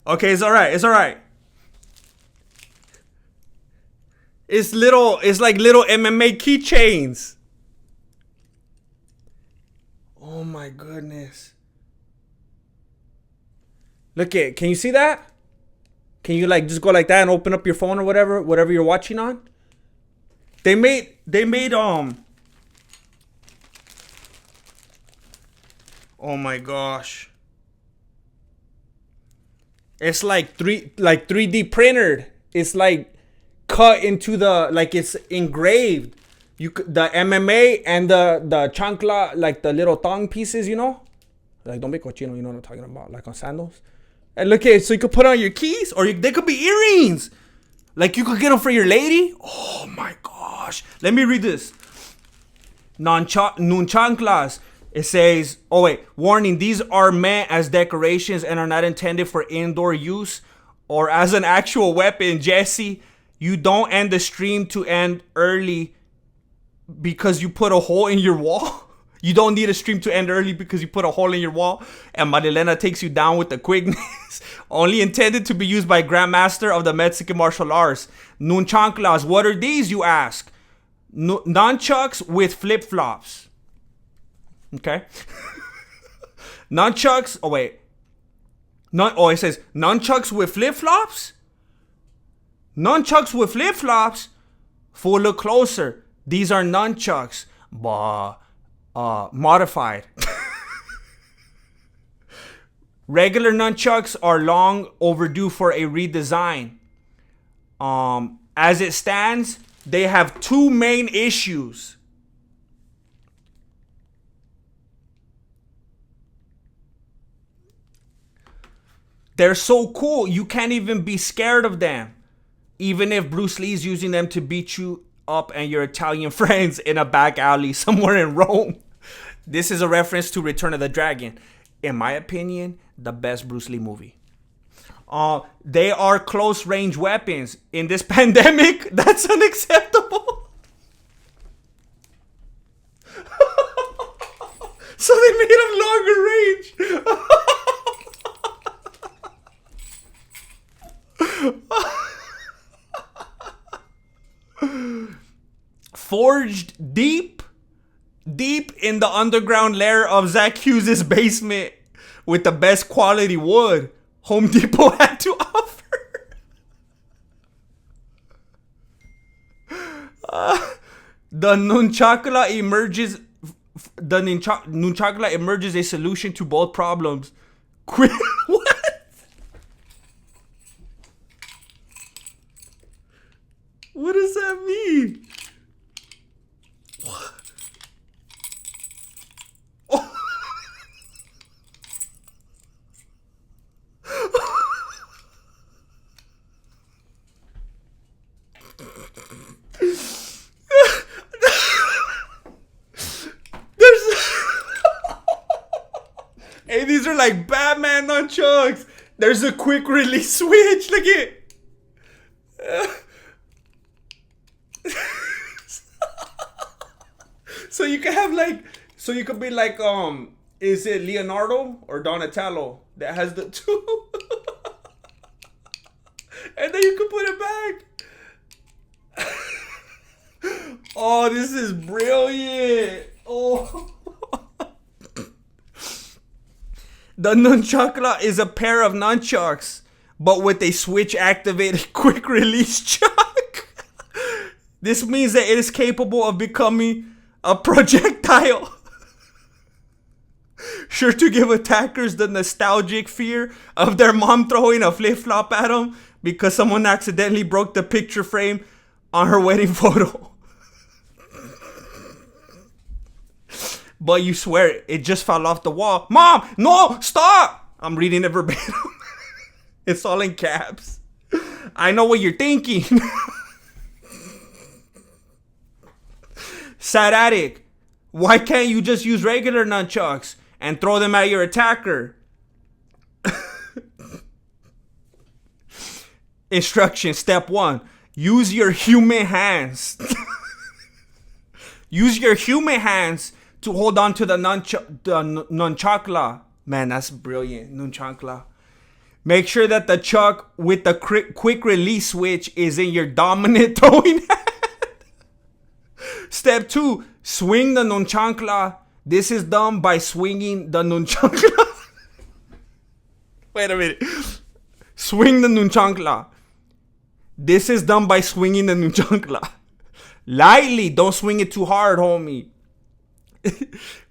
Okay, it's all right. It's all right. It's little. It's like little MMA keychains. Oh my goodness. Look at. Can you see that? Can you like just go like that and open up your phone or whatever you're watching on? They made oh my gosh. It's like 3D printed. It's like cut into the, like it's engraved. The MMA and the chancla, like the little thong pieces, you know? Like, don't be cochino, you know what I'm talking about? Like on sandals. And look at it, so you could put on your keys, or they could be earrings. Like you could get them for your lady. Oh my gosh. Let me read this. Nunchanclas. It says, oh wait, warning, these are meant as decorations and are not intended for indoor use or as an actual weapon. Jesse, you don't end the stream to end early because you put a hole in your wall. You don't need a stream to end early because you put a hole in your wall. And Marilena takes you down with the quickness. Only intended to be used by Grandmaster of the Mexican martial arts. Nunchanclas, what are these, you ask? Nunchucks with flip-flops. Okay. Nunchucks. Oh wait. It says nunchucks with flip-flops. Nunchucks with flip-flops. Fool, look closer. These are nunchucks, but modified. Regular nunchucks are long overdue for a redesign. As it stands, they have two main issues. They're so cool, you can't even be scared of them. Even if Bruce Lee's using them to beat you up and your Italian friends in a back alley somewhere in Rome. This is a reference to Return of the Dragon. In my opinion, the best Bruce Lee movie. They are close range weapons. In this pandemic, that's unacceptable. So they made them longer range. Forged deep in the underground lair of Zach Hughes' basement with the best quality wood Home Depot had to offer. The nunchakla emerges a solution to both problems. What? What does that mean? What? Oh. Hey, these are like Batman nunchucks. There's a quick release switch. Look at it. So you can have like, so you could be like, is it Leonardo or Donatello that has the two? And then you can put it back. Oh, this is brilliant. Oh. The nunchakla is a pair of nunchucks, but with a switch activated quick release chuck. This means that it is capable of becoming a projectile. Sure to give attackers the nostalgic fear of their mom throwing a flip-flop at them because someone accidentally broke the picture frame on her wedding photo. But you swear it just fell off the wall. Mom, no, stop! I'm reading it verbatim. It's all in caps. I know what you're thinking. Sad addict, why can't you just use regular nunchucks and throw them at your attacker? Instruction, step 1. Use your human hands. Use your human hands to hold on to the nunchakla Man, that's brilliant. Nunchancla. Make sure that the chuck with the quick release switch is in your dominant throwing hand. Step 2, swing the nunchancla. This is done by swinging the nunchancla. Wait a minute. Swing the nunchancla. This is done by swinging the nunchancla. Lightly, don't swing it too hard, homie.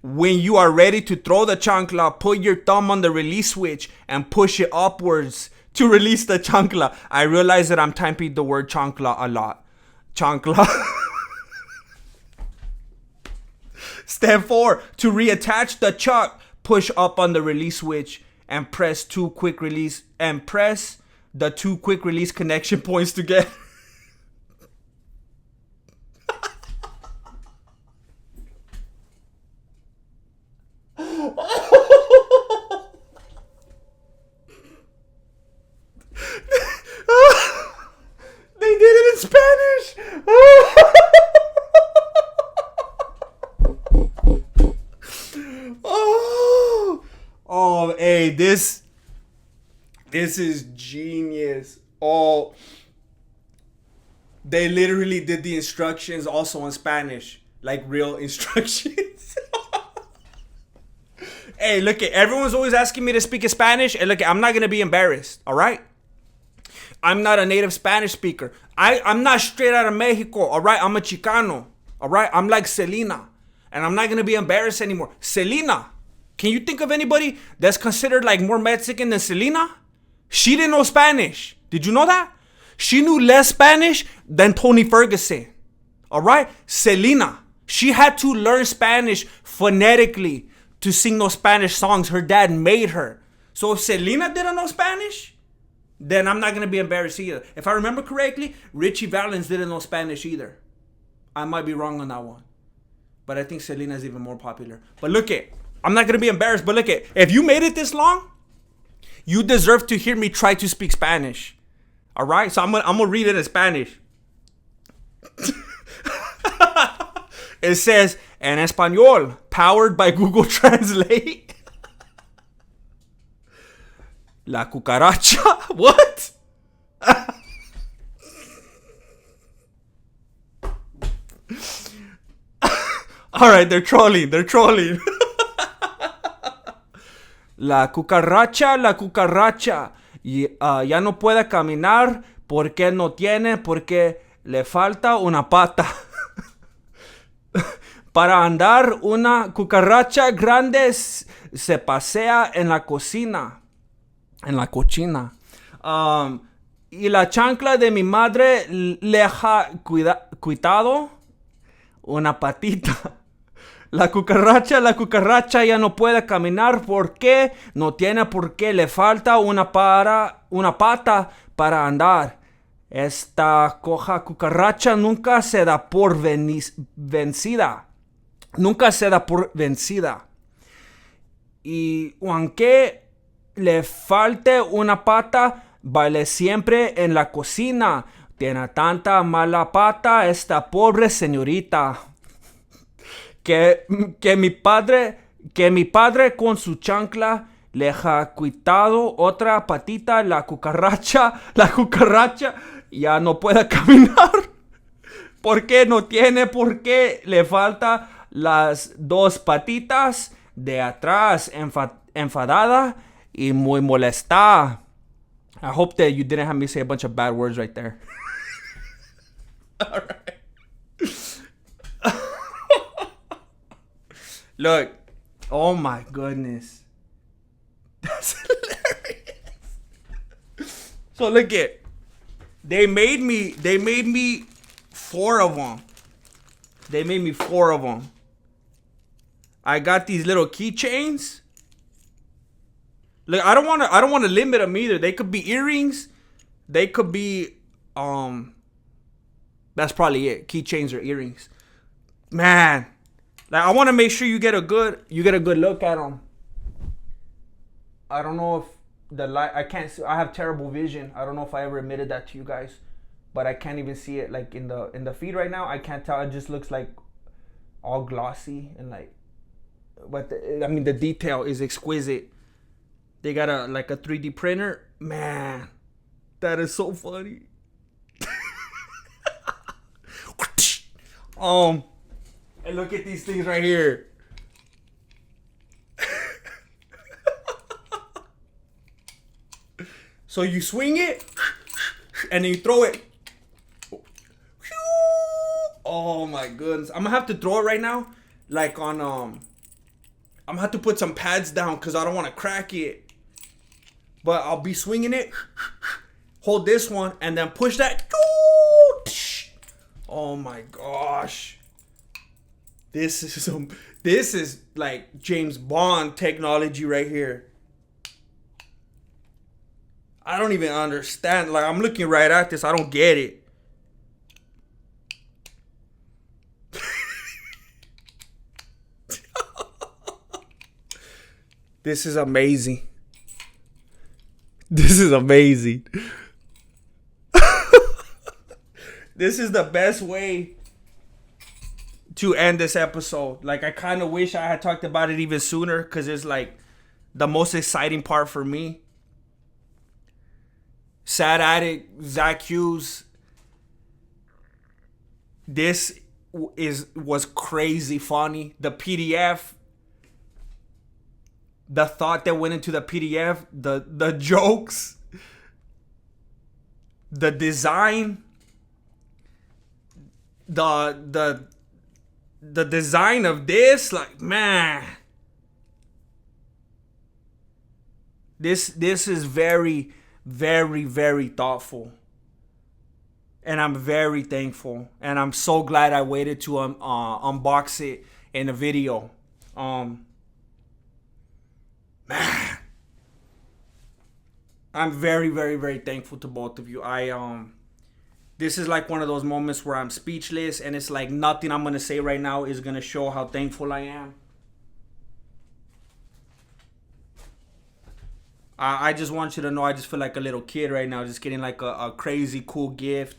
When you are ready to throw the chancla, put your thumb on the release switch and push it upwards to release the chancla. I realize that I'm typing the word chancla a lot. Chancla. Step 4, to reattach the chuck, push up on the release switch and press the 2 quick release connection points together. They did it in Spanish. Oh, hey, this is genius. Oh, they literally did the instructions also in Spanish, like real instructions. Hey, look, everyone's always asking me to speak in Spanish, and look, I'm not gonna be embarrassed. All right. I'm not a native Spanish speaker. I'm not straight out of Mexico, all right? I'm a Chicano, all right? I'm like Selena, and I'm not going to be embarrassed anymore. Selena, can you think of anybody that's considered like more Mexican than Selena? She didn't know Spanish. Did you know that? She knew less Spanish than Tony Ferguson, all right? Selena, she had to learn Spanish phonetically to sing those Spanish songs. Her dad made her. So if Selena didn't know Spanish, then I'm not going to be embarrassed either. If I remember correctly, Richie Valens didn't know Spanish either. I might be wrong on that one. But I think Selena is even more popular. But look I'm not going to be embarrassed, but look if you made it this long, you deserve to hear me try to speak Spanish. All right? So I'm going to read it in Spanish. It says, en español, powered by Google Translate. La cucaracha? What? Alright, they're trolling. La cucaracha. Ya no puede caminar porque le falta una pata. Para andar, una cucaracha grande se pasea en la cocina. En la cochina. Y la chancla de mi madre le ha cuidado una patita. La cucaracha ya no puede caminar porque le falta una pata para andar. Esta coja cucaracha nunca se da por vencida. Y aunque le falte una pata, baile siempre en la cocina. Tiene tanta mala pata esta pobre señorita. Que mi padre con su chancla le ha quitado otra patita. La cucaracha ya no puede caminar. Porque le falta las 2 patitas de atrás. Enfadada y muy molesta. I hope that you didn't have me say a bunch of bad words right there. All right. Look. Oh my goodness. That's hilarious. So look they made me 4 of them. I got these little keychains. Like I don't want to limit them either. They could be earrings. They could be that's probably it. Keychains or earrings. Man, like I want to make sure you get a good look at them. I don't know if the light, I can't see, I have terrible vision. I don't know if I ever admitted that to you guys, but I can't even see it like in the feed right now. I can't tell. It just looks like all glossy and like, but the detail is exquisite. They got a 3D printer. Man, that is so funny. And look at these things right here. So you swing it, and then you throw it. Oh my goodness! I'm gonna have to throw it right now, like on I'm gonna have to put some pads down because I don't want to crack it. But I'll be swinging it. Hold this one and then push that. Oh my gosh! This is like James Bond technology right here. I don't even understand. Like, I'm looking right at this. I don't get it. This is amazing. This is amazing. This is the best way to end this episode. Like, I kind of wish I had talked about it even sooner because it's like the most exciting part for me. Sad Addict, Zach Hughes. This was crazy funny. The PDF, the thought that went into the PDF, the jokes, the design, the design of this, like, man. This is very, very, very thoughtful, and I'm very thankful, and I'm so glad I waited to unbox it in a video. Man, I'm very, very, very thankful to both of you. This is like one of those moments where I'm speechless, and it's like nothing I'm gonna say right now is gonna show how thankful I am. I just want you to know I just feel like a little kid right now, just getting like a crazy cool gift.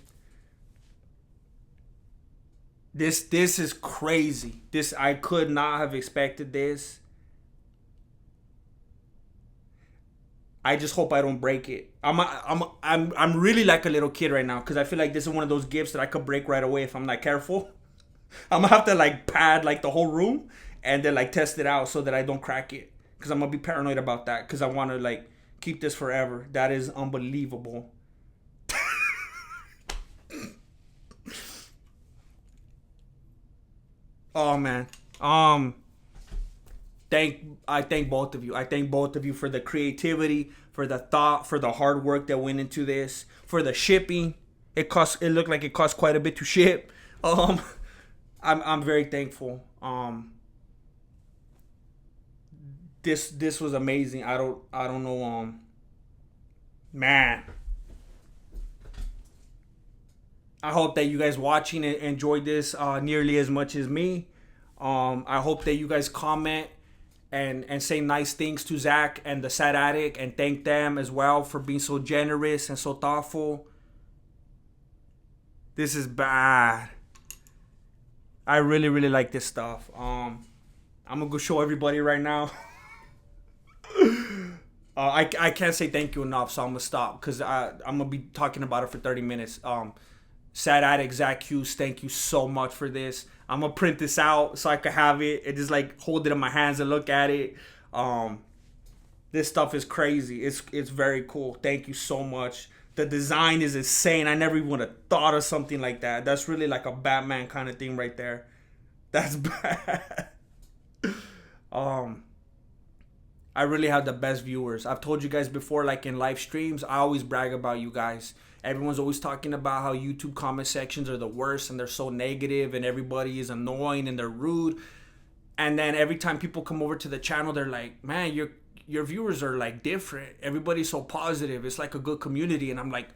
This is crazy. I could not have expected this. I just hope I don't break it. I'm really like a little kid right now because I feel like this is one of those gifts that I could break right away if I'm not careful. I'm gonna have to like pad like the whole room and then like test it out so that I don't crack it. Because I'm going to be paranoid about that. Because I want to, like, keep this forever. That is unbelievable. Oh, man. I thank both of you. I thank both of you for the creativity, for the thought, for the hard work that went into this, for the shipping. It looked like it cost quite a bit to ship. I'm very thankful. This was amazing. I don't know. Man, I hope that you guys watching it enjoyed this nearly as much as me. I hope that you guys comment and say nice things to Zach and the Sad Addict and thank them as well for being so generous and so thoughtful. This is bad. I really, really like this stuff. I'm gonna go show everybody right now. I can't say thank you enough, so I'm gonna stop because I'm gonna be talking about it for 30 minutes. Sad Addict, Zach Hughes, thank you so much for this. I'm gonna print this out so I can have it and just like hold it in my hands and look at it. This stuff is crazy. It's very cool. Thank you so much. The design is insane. I never even would have thought of something like that. That's really like a Batman kind of thing right there. That's bad. I really have the best viewers. I've told you guys before, like in live streams, I always brag about you guys. Everyone's always talking about how YouTube comment sections are the worst and they're so negative and everybody is annoying and they're rude. And then every time people come over to the channel, they're like, man, your viewers are like different. Everybody's so positive. It's like a good community. And I'm like,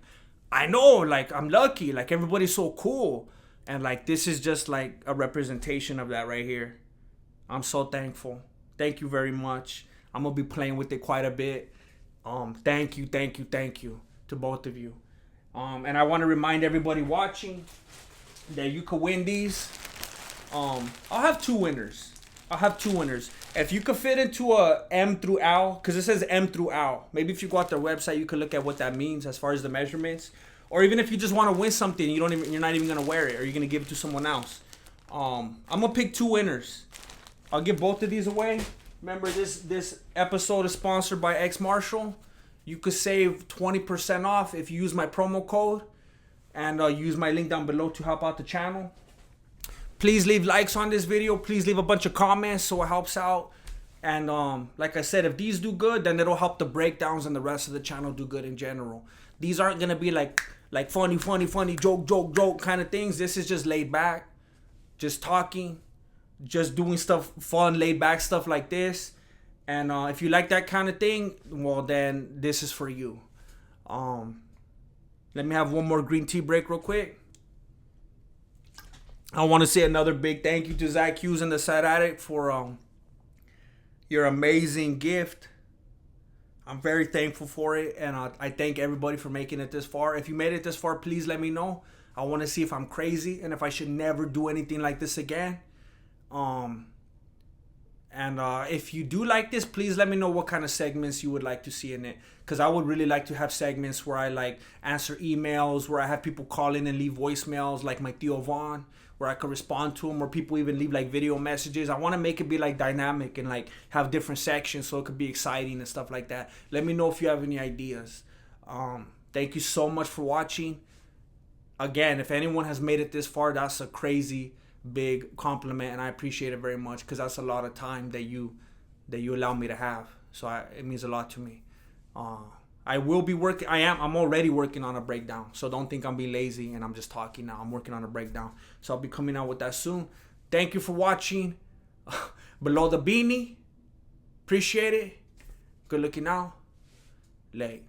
I know, like I'm lucky. Like everybody's so cool. And like this is just like a representation of that right here. I'm so thankful. Thank you very much. I'm going to be playing with it quite a bit. Thank you to both of you. And I want to remind everybody watching that you could win these. I'll have two winners. I'll have two winners. If you could fit into a M through L, because it says M through L. Maybe if you go out their website, you could look at what that means as far as the measurements. Or even if you just want to win something, you're not even gonna wear it, or you're gonna give it to someone else. I'm gonna pick two winners. I'll give both of these away. Remember, this episode is sponsored by X Marshall. You could save 20% off if you use my promo code, and use my link down below to help out the channel. Please leave likes on this video. Please leave a bunch of comments so it helps out. And like I said, if these do good, then it'll help the breakdowns and the rest of the channel do good in general. These aren't gonna be like funny joke kind of things. This is just laid back, just talking, just doing stuff, fun, laid back stuff like this. And if you like that kind of thing, well, then this is for you. Let me have one more green tea break real quick. I want to say another big thank you to Zach Hughes and the Sad Addict for your amazing gift. I'm very thankful for it, and I thank everybody for making it this far. If you made it this far, please let me know. I want to see if I'm crazy and if I should never do anything like this again. And if you do like this, please let me know what kind of segments you would like to see in it. Because I would really like to have segments where I like answer emails, where I have people call in and leave voicemails like my Theo Vaughn, where I could respond to them, or people even leave like video messages. I want to make it be like dynamic and like have different sections so it could be exciting and stuff like that. Let me know if you have any ideas. Thank you so much for watching. Again, if anyone has made it this far, that's a crazy big compliment, and I appreciate it very much, because that's a lot of time that you allow me to have. So it means a lot to me. I will be working. I'm already working on a breakdown, so don't think I'm being lazy and I'm just talking now. I'm working on a breakdown, so I'll be coming out with that soon. Thank you for watching. Below the Beanie, appreciate it. Good looking out. Late.